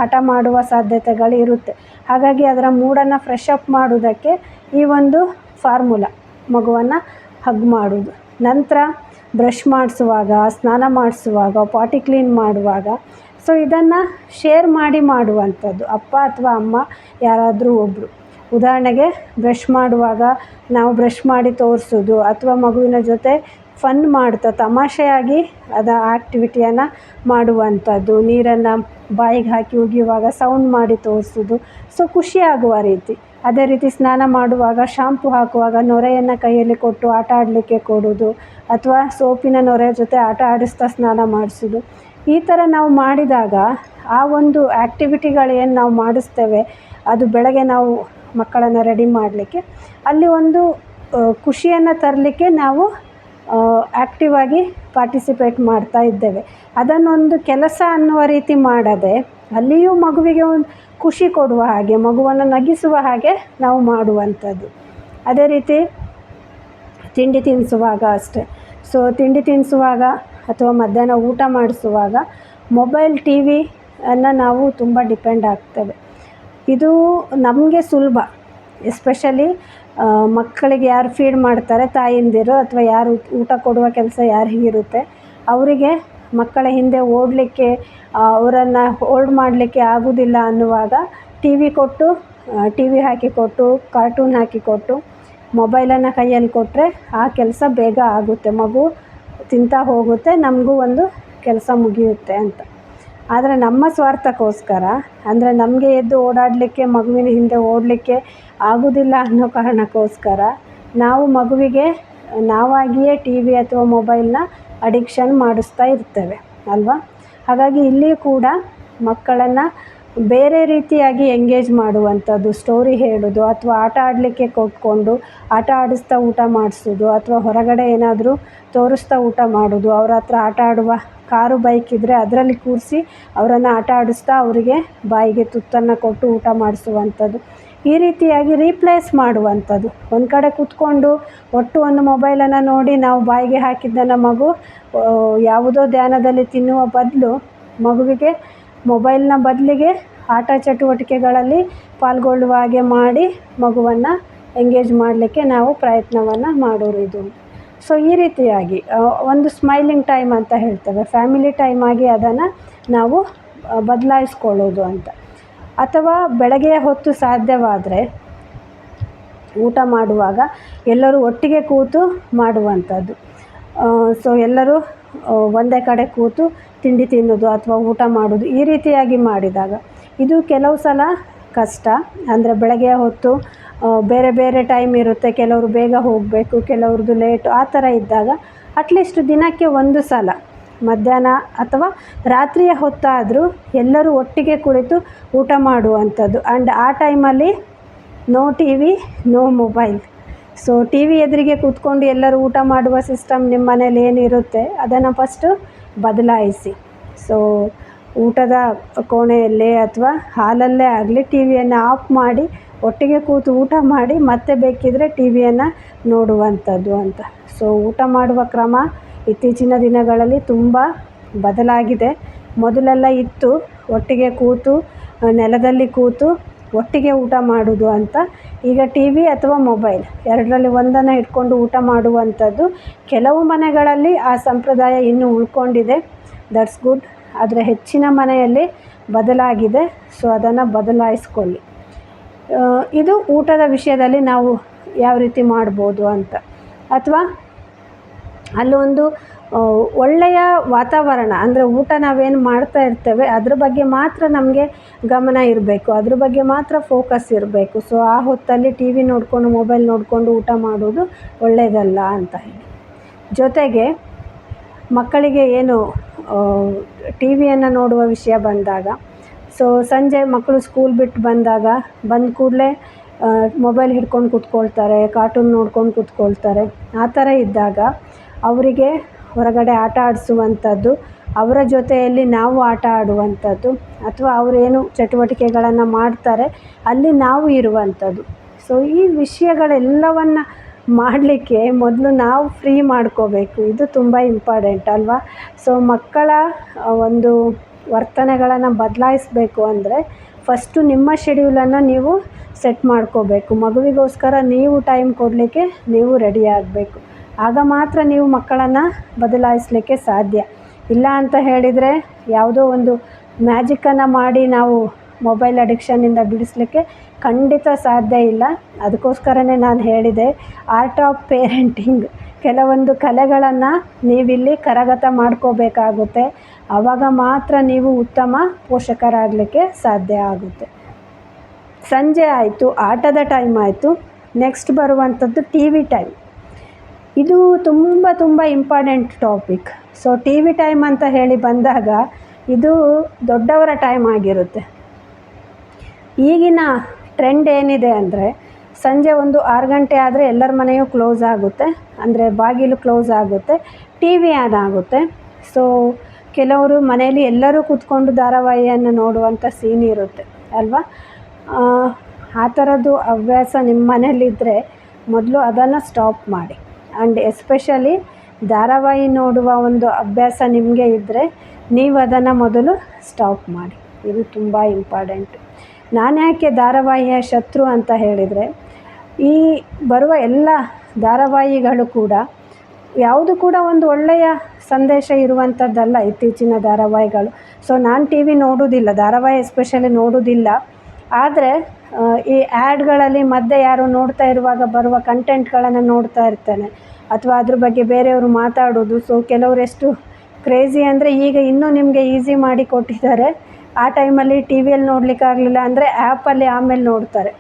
ಹಠ ಮಾಡುವ ಸಾಧ್ಯತೆಗಳು ಇರುತ್ತೆ. ಹಾಗಾಗಿ ಅದರ ಮೂಡನ್ನು ಫ್ರೆಶ್ ಅಪ್ ಮಾಡೋದಕ್ಕೆ ಈ ಒಂದು ಫಾರ್ಮುಲಾ, ಮಗುವನ್ನು ಹಗ್ ಮಾಡೋದು. ನಂತರ ಬ್ರಷ್ ಮಾಡಿಸುವಾಗ, ಸ್ನಾನ ಮಾಡಿಸುವಾಗ, ಪಾಟಿ ಕ್ಲೀನ್ ಮಾಡುವಾಗ, ಸೊ ಇದನ್ನು ಶೇರ್ ಮಾಡಿ ಮಾಡುವಂಥದ್ದು, ಅಪ್ಪ ಅಥವಾ ಅಮ್ಮ ಯಾರಾದರೂ ಒಬ್ಬರು. ಉದಾಹರಣೆಗೆ ಬ್ರಷ್ ಮಾಡುವಾಗ ನಾವು ಬ್ರಷ್ ಮಾಡಿ ತೋರಿಸೋದು ಅಥವಾ ಮಗುವಿನ ಜೊತೆ ಫನ್ ಮಾಡ್ತಾ ತಮಾಷೆಯಾಗಿ ಆ್ಯಕ್ಟಿವಿಟಿಯನ್ನು ಮಾಡುವಂಥದ್ದು, ನೀರನ್ನು ಬಾಯಿಗೆ ಹಾಕಿ ಉಗಿಯುವಾಗ ಸೌಂಡ್ ಮಾಡಿ ತೋರಿಸೋದು, ಸೊ ಖುಷಿಯಾಗುವ ರೀತಿ. ಅದೇ ರೀತಿ ಸ್ನಾನ ಮಾಡುವಾಗ ಶಾಂಪು ಹಾಕುವಾಗ ನೊರೆಯನ್ನು ಕೈಯಲ್ಲಿ ಕೊಟ್ಟು ಆಟ ಆಡಲಿಕ್ಕೆ ಕೊಡೋದು, ಅಥವಾ ಸೋಪಿನ ನೊರೆ ಜೊತೆ ಆಟ ಆಡಿಸ್ತಾ ಸ್ನಾನ ಮಾಡಿಸೋದು. ಈ ಥರ ನಾವು ಮಾಡಿದಾಗ ಆ ಒಂದು ಆ್ಯಕ್ಟಿವಿಟಿಗಳೇನು ನಾವು ಮಾಡಿಸ್ತೇವೆ, ಅದು ಬೆಳಗ್ಗೆ ನಾವು ಮಕ್ಕಳನ್ನು ರೆಡಿ ಮಾಡಲಿಕ್ಕೆ ಅಲ್ಲಿ ಒಂದು ಖುಷಿಯನ್ನು ತರಲಿಕ್ಕೆ ನಾವು ಆ್ಯಕ್ಟಿವ್ ಆಗಿ ಪಾರ್ಟಿಸಿಪೇಟ್ ಮಾಡ್ತಾ ಇದ್ದೇವೆ. ಅದನ್ನೊಂದು ಕೆಲಸ ಅನ್ನುವ ರೀತಿ ಮಾಡದೆ ಅಲ್ಲಿಯೂ ಮಗುವಿಗೆ ಒಂದು ಖುಷಿ ಕೊಡುವ ಹಾಗೆ, ಮಗುವನ್ನು ನಗಿಸುವ ಹಾಗೆ ನಾವು ಮಾಡುವಂಥದ್ದು. ಅದೇ ರೀತಿ ತಿಂಡಿ ತಿನ್ನಿಸುವಾಗ ಅಷ್ಟೇ. ಸೊ ತಿಂಡಿ ತಿನ್ನಿಸುವಾಗ ಅಥವಾ ಮಧ್ಯಾಹ್ನ ಊಟ ಮಾಡಿಸುವಾಗ ಮೊಬೈಲ್ ಟಿ ವಿಯನ್ನು ನಾವು ತುಂಬ ಡಿಪೆಂಡ್ ಆಗ್ತೇವೆ. ಇದು ನಮಗೆ ಸುಲಭ, ಎಸ್ಪೆಷಲಿ ಮಕ್ಕಳಿಗೆ ಯಾರು ಫೀಡ್ ಮಾಡ್ತಾರೆ, ತಾಯಂದಿರು ಅಥವಾ ಯಾರು ಊಟ ಕೊಡುವ ಕೆಲಸ ಯಾರಿಗಿರುತ್ತೆ ಅವರಿಗೆ ಮಕ್ಕಳ ಹಿಂದೆ ಓಡಲಿಕ್ಕೆ, ಅವರನ್ನು ಹೋಲ್ಡ್ ಮಾಡಲಿಕ್ಕೆ ಆಗೋದಿಲ್ಲ ಅನ್ನುವಾಗ ಟಿ ವಿ ಕೊಟ್ಟು, ಟಿ ವಿ ಹಾಕಿಕೊಟ್ಟು, ಕಾರ್ಟೂನ್ ಹಾಕಿಕೊಟ್ಟು, ಮೊಬೈಲನ್ನು ಕೈಯಲ್ಲಿ ಕೊಟ್ಟರೆ ಆ ಕೆಲಸ ಬೇಗ ಆಗುತ್ತೆ, ಮಗು ತಿಂತಾ ಹೋಗುತ್ತೆ, ನಮಗೂ ಒಂದು ಕೆಲಸ ಮುಗಿಯುತ್ತೆ ಅಂತ. ಆದರೆ ನಮ್ಮ ಸ್ವಾರ್ಥಕ್ಕೋಸ್ಕರ, ಅಂದರೆ ನಮಗೆ ಎದ್ದು ಓಡಾಡಲಿಕ್ಕೆ, ಮಗುವಿನ ಹಿಂದೆ ಓಡಲಿಕ್ಕೆ ಆಗೋದಿಲ್ಲ ಅನ್ನೋ ಕಾರಣಕ್ಕೋಸ್ಕರ ನಾವು ಮಗುವಿಗೆ ನಾವಾಗಿಯೇ ಟಿ ವಿ ಅಥವಾ ಮೊಬೈಲ್ನ ಅಡಿಕ್ಷನ್ ಮಾಡಿಸ್ತಾ ಇರ್ತೇವೆ ಅಲ್ವಾ. ಹಾಗಾಗಿ ಇಲ್ಲಿಯೂ ಕೂಡ ಮಕ್ಕಳನ್ನು ಬೇರೆ ರೀತಿಯಾಗಿ ಎಂಗೇಜ್ ಮಾಡುವಂಥದ್ದು, ಸ್ಟೋರಿ ಹೇಳೋದು, ಅಥವಾ ಆಟ ಆಡಲಿಕ್ಕೆ ಕೊಟ್ಕೊಂಡು ಆಟ ಆಡಿಸ್ತಾ ಊಟ ಮಾಡಿಸೋದು, ಅಥವಾ ಹೊರಗಡೆ ಏನಾದರೂ ತೋರಿಸ್ತಾ ಊಟ ಮಾಡೋದು. ಅವ್ರ ಹತ್ರ ಆಟ ಆಡುವ ಕಾರು ಬೈಕ್ ಇದ್ದರೆ ಅದರಲ್ಲಿ ಕೂರಿಸಿ ಅವರನ್ನು ಆಟ ಆಡಿಸ್ತಾ ಅವರಿಗೆ ಬಾಯಿಗೆ ತುತ್ತನ್ನು ಕೊಟ್ಟು ಊಟ ಮಾಡಿಸುವಂಥದ್ದು. ಈ ರೀತಿಯಾಗಿ ರೀಪ್ಲೇಸ್ ಮಾಡುವಂಥದ್ದು. ಒಂದು ಕಡೆ ಕೂತ್ಕೊಂಡು ಒಟ್ಟು ಒಂದು ಮೊಬೈಲನ್ನು ನೋಡಿ ನಾವು ಬಾಯಿಗೆ ಹಾಕಿದ್ದನ್ನು ಮಗು ಯಾವುದೋ ಧ್ಯಾನದಲ್ಲಿ ತಿನ್ನುವ ಬದಲು ಮಗುವಿಗೆ ಮೊಬೈಲ್ನ ಬದಲಿಗೆ ಆಟ ಚಟುವಟಿಕೆಗಳಲ್ಲಿ ಪಾಲ್ಗೊಳ್ಳುವ ಹಾಗೆ ಮಾಡಿ ಮಗುವನ್ನು ಎಂಗೇಜ್ ಮಾಡಲಿಕ್ಕೆ ನಾವು ಪ್ರಯತ್ನವನ್ನು ಮಾಡೋರು ಇದು. ಸೊ ಈ ರೀತಿಯಾಗಿ ಒಂದು ಸ್ಮೈಲಿಂಗ್ ಟೈಮ್ ಅಂತ ಹೇಳ್ತೇವೆ, ಫ್ಯಾಮಿಲಿ ಟೈಮ್ ಆಗಿ ಅದನ್ನು ನಾವು ಬದಲಾಯಿಸ್ಕೊಳ್ಳೋದು ಅಂತ. ಅಥವಾ ಬೆಳಗ್ಗೆಯ ಹೊತ್ತು ಸಾಧ್ಯವಾದರೆ ಊಟ ಮಾಡುವಾಗ ಎಲ್ಲರೂ ಒಟ್ಟಿಗೆ ಕೂತು ಮಾಡುವಂಥದ್ದು. ಸೊ ಎಲ್ಲರೂ ಒಂದೇ ಕಡೆ ಕೂತು ತಿಂಡಿ ತಿನ್ನೋದು ಅಥವಾ ಊಟ ಮಾಡೋದು, ಈ ರೀತಿಯಾಗಿ ಮಾಡಿದಾಗ ಇದು ಕೆಲವು ಸಲ ಕಷ್ಟ. ಅಂದರೆ ಬೆಳಗ್ಗೆಯ ಹೊತ್ತು ಬೇರೆ ಬೇರೆ ಟೈಮ್ ಇರುತ್ತೆ, ಕೆಲವರು ಬೇಗ ಹೋಗಬೇಕು, ಕೆಲವ್ರದ್ದು ಲೇಟು, ಆ ಥರ ಇದ್ದಾಗ ಅಟ್ಲೀಸ್ಟ್ ದಿನಕ್ಕೆ ಒಂದು ಸಲ ಮಧ್ಯಾಹ್ನ ಅಥವಾ ರಾತ್ರಿಯ ಹೊತ್ತಾದರೂ ಎಲ್ಲರೂ ಒಟ್ಟಿಗೆ ಕುಳಿತು ಊಟ ಮಾಡುವಂಥದ್ದು. ಆ್ಯಂಡ್ ಆ ಟೈಮಲ್ಲಿ no T V, no mobile. So T V ಎದುರಿಗೆ ಕೂತ್ಕೊಂಡು ಎಲ್ಲರೂ ಊಟ ಮಾಡುವ ಸಿಸ್ಟಮ್ ನಿಮ್ಮ ಮನೇಲಿ ಏನಿರುತ್ತೆ ಅದನ್ನು ಫಸ್ಟು ಬದಲಾಯಿಸಿ. ಸೊ ಊಟದ ಕೋಣೆಯಲ್ಲೇ ಅಥವಾ ಹಾಲಲ್ಲೇ ಆಗಲಿ ಟಿ ವಿಯನ್ನು ಆಫ್ ಮಾಡಿ ಒಟ್ಟಿಗೆ ಕೂತು ಊಟ ಮಾಡಿ ಮತ್ತೆ ಬೇಕಿದ್ದರೆ ಟಿ ವಿಯನ್ನು ನೋಡುವಂಥದ್ದು ಅಂತ. ಸೊ ಊಟ ಮಾಡುವ ಕ್ರಮ ಇತ್ತೀಚಿನ ದಿನಗಳಲ್ಲಿ ತುಂಬ ಬದಲಾಗಿದೆ. ಮೊದಲೆಲ್ಲ ಇತ್ತು ಒಟ್ಟಿಗೆ ಕೂತು ನೆಲದಲ್ಲಿ ಕೂತು ಒಟ್ಟಿಗೆ ಊಟ ಮಾಡೋದು ಅಂತ. ಈಗ ಟಿ ವಿ ಅಥವಾ ಮೊಬೈಲ್ ಎರಡರಲ್ಲಿ ಒಂದನ್ನು ಇಟ್ಕೊಂಡು ಊಟ ಮಾಡುವಂಥದ್ದು. ಕೆಲವು ಮನೆಗಳಲ್ಲಿ ಆ ಸಂಪ್ರದಾಯ ಇನ್ನೂ ಉಳ್ಕೊಂಡಿದೆ, ದಟ್ಸ್ ಗುಡ್. ಆದರೆ ಹೆಚ್ಚಿನ ಮನೆಯಲ್ಲಿ ಬದಲಾಗಿದೆ. ಸೊ ಅದನ್ನು ಬದಲಾಯಿಸ್ಕೊಳ್ಳಿ. ಇದು ಊಟದ ವಿಷಯದಲ್ಲಿ ನಾವು ಯಾವ ರೀತಿ ಮಾಡ್ಬೋದು ಅಂತ. ಅಥವಾ ಅಲ್ಲೊಂದು ಒಳ್ಳೆಯ ವಾತಾವರಣ, ಅಂದರೆ ಊಟ ನಾವೇನು ಮಾಡ್ತಾ ಇರ್ತೇವೆ ಅದ್ರ ಬಗ್ಗೆ ಮಾತ್ರ ನಮಗೆ ಗಮನ ಇರಬೇಕು, ಅದ್ರ ಬಗ್ಗೆ ಮಾತ್ರ ಫೋಕಸ್ ಇರಬೇಕು. ಸೊ ಆ ಹೊತ್ತಲ್ಲಿ ಟಿ ವಿ ನೋಡಿಕೊಂಡು ಮೊಬೈಲ್ ನೋಡಿಕೊಂಡು ಊಟ ಮಾಡೋದು ಒಳ್ಳೆಯದಲ್ಲ ಅಂತ ಹೇಳಿ. ಜೊತೆಗೆ ಮಕ್ಕಳಿಗೆ ಏನು ಟಿ ವಿಯನ್ನು ನೋಡುವ ವಿಷಯ ಬಂದಾಗ, ಸೊ ಸಂಜೆ ಮಕ್ಕಳು ಸ್ಕೂಲ್ ಬಿಟ್ಟು ಬಂದಾಗ ಬಂದ ಕೂಡಲೇ ಮೊಬೈಲ್ ಹಿಡ್ಕೊಂಡು ಕೂತ್ಕೊಳ್ತಾರೆ, ಕಾರ್ಟೂನ್ ನೋಡ್ಕೊಂಡು ಕೂತ್ಕೊಳ್ತಾರೆ. ಆ ಥರ ಇದ್ದಾಗ ಅವರಿಗೆ ಹೊರಗಡೆ ಆಟ ಆಡಿಸುವಂಥದ್ದು, ಅವರ ಜೊತೆಯಲ್ಲಿ ನಾವು ಆಟ ಆಡುವಂಥದ್ದು, ಅಥವಾ ಅವರೇನು ಚಟುವಟಿಕೆಗಳನ್ನು ಮಾಡ್ತಾರೆ ಅಲ್ಲಿ ನಾವು ಇರುವಂಥದ್ದು. ಸೊ ಈ ವಿಷಯಗಳೆಲ್ಲವನ್ನು ಮಾಡಲಿಕ್ಕೆ ಮೊದಲು ನಾವು ಫ್ರೀ ಮಾಡ್ಕೋಬೇಕು. ಇದು ತುಂಬ ಇಂಪಾರ್ಟೆಂಟ್ ಅಲ್ವಾ. ಸೊ ಮಕ್ಕಳ ಒಂದು ವರ್ತನೆಗಳನ್ನು ಬದಲಾಯಿಸಬೇಕು ಅಂದರೆ ಫಸ್ಟು ನಿಮ್ಮ ಶೆಡ್ಯೂಲನ್ನು ನೀವು ಸೆಟ್ ಮಾಡ್ಕೋಬೇಕು. ಮಗುವಿಗೋಸ್ಕರ ನೀವು ಟೈಮ್ ಕೊಡಲಿಕ್ಕೆ ನೀವು ರೆಡಿ ಆಗಬೇಕು. ಆಗ ಮಾತ್ರ ನೀವು ಮಕ್ಕಳನ್ನು ಬದಲಾಯಿಸಲಿಕ್ಕೆ ಸಾಧ್ಯ. ಇಲ್ಲ ಅಂತ ಹೇಳಿದರೆ ಯಾವುದೋ ಒಂದು ಮ್ಯಾಜಿಕ್ಕನ್ನು ಮಾಡಿ ನಾವು ಮೊಬೈಲ್ ಅಡಿಕ್ಷನ್ನಿಂದ ಬಿಡಿಸಲಿಕ್ಕೆ ಖಂಡಿತ ಸಾಧ್ಯ ಇಲ್ಲ. ಅದಕ್ಕೋಸ್ಕರನೇ ನಾನು ಹೇಳಿದೆ, ಆರ್ಟ್ ಆಫ್ ಪೇರೆಂಟಿಂಗ್, ಕೆಲವೊಂದು ಕಲೆಗಳನ್ನು ನೀವಿಲ್ಲಿ ಕರಗತ ಮಾಡ್ಕೋಬೇಕಾಗುತ್ತೆ. ಆವಾಗ ಮಾತ್ರ ನೀವು ಉತ್ತಮ ಪೋಷಕರಾಗಲಿಕ್ಕೆ ಸಾಧ್ಯ ಆಗುತ್ತೆ. ಸಂಜೆ ಆಯಿತು, ಆಟದ ಟೈಮ್ ಆಯಿತು, ನೆಕ್ಸ್ಟ್ ಬರುವಂಥದ್ದು ಟಿ ವಿ ಟೈಮ್. ಇದು ತುಂಬ ತುಂಬ important topic. So T V time ಅಂತ ಹೇಳಿ ಬಂದಾಗ ಇದು ದೊಡ್ಡವರ ಟೈಮ್ ಆಗಿರುತ್ತೆ. ಈಗಿನ ಟ್ರೆಂಡ್ ಏನಿದೆ ಅಂದರೆ ಸಂಜೆ ಒಂದು 6 ಗಂಟೆ ಆದರೆ ಎಲ್ಲರ ಮನೆಯೂ ಕ್ಲೋಸ್ ಆಗುತ್ತೆ, ಅಂದರೆ ಬಾಗಿಲು ಕ್ಲೋಸ್ ಆಗುತ್ತೆ, ಟಿ ವಿ ಆನ್ ಆಗುತ್ತೆ. ಸೊ ಕೆಲವರು ಮನೆಯಲ್ಲಿ ಎಲ್ಲರೂ ಕೂತ್ಕೊಂಡು ಧಾರಾವಾಹಿಯನ್ನು ನೋಡುವಂಥ ಸೀನ್ ಇರುತ್ತೆ ಅಲ್ವಾ. ಆ ಥರದ್ದು ಹವ್ಯಾಸ ನಿಮ್ಮ ಮನೇಲಿದ್ದರೆ ಮೊದಲು ಅದನ್ನು ಸ್ಟಾಪ್ ಮಾಡಿ. ಆ್ಯಂಡ್ ಎಸ್ಪೆಷಲಿ ಧಾರಾವಾಹಿ ನೋಡುವ ಒಂದು ಅಭ್ಯಾಸ ನಿಮಗೆ ಇದ್ದರೆ ನೀವು ಅದನ್ನು ಮೊದಲು ಸ್ಟಾಪ್ ಮಾಡಿ. ಇದು ತುಂಬ ಇಂಪಾರ್ಟೆಂಟು. ನಾನು ಯಾಕೆ ಧಾರಾವಾಹಿಯ ಶತ್ರು ಅಂತ ಹೇಳಿದರೆ, ಈ ಬರುವ ಎಲ್ಲ ಧಾರಾವಾಹಿಗಳು ಕೂಡ ಯಾವುದು ಕೂಡ ಒಂದು ಒಳ್ಳೆಯ ಸಂದೇಶ ಇರುವಂಥದ್ದಲ್ಲ ಇತ್ತೀಚಿನ ಧಾರಾವಾಹಿಗಳು. ಸೊ ನಾನು ಟಿ ವಿ ನೋಡೋದಿಲ್ಲ, ಧಾರಾವಾಹಿ ಎಸ್ಪೆಷಲಿ ನೋಡೋದಿಲ್ಲ. ಆದರೆ ಈ ಆ್ಯಡ್ಗಳಲ್ಲಿ ಮಧ್ಯೆ ಯಾರು ನೋಡ್ತಾ ಇರುವಾಗ ಬರುವ ಕಂಟೆಂಟ್ಗಳನ್ನು ನೋಡ್ತಾ ಇರ್ತೇನೆ, ಅಥವಾ ಅದ್ರ ಬಗ್ಗೆ ಬೇರೆಯವರು ಮಾತಾಡೋದು. ಸೊ ಕೆಲವರು ಎಷ್ಟು ಕ್ರೇಜಿ ಅಂದರೆ ಈಗ ಇನ್ನೂ ನಿಮಗೆ ಈಸಿ ಮಾಡಿ ಕೊಟ್ಟಿದ್ದಾರೆ. ಆ ಟೈಮಲ್ಲಿ ಟಿ ವಿಯಲ್ಲಿ ನೋಡಲಿಕ್ಕಾಗಲಿಲ್ಲ ಅಂದರೆ ಆ್ಯಪಲ್ಲಿ ಆಮೇಲೆ ನೋಡ್ತಾರೆ.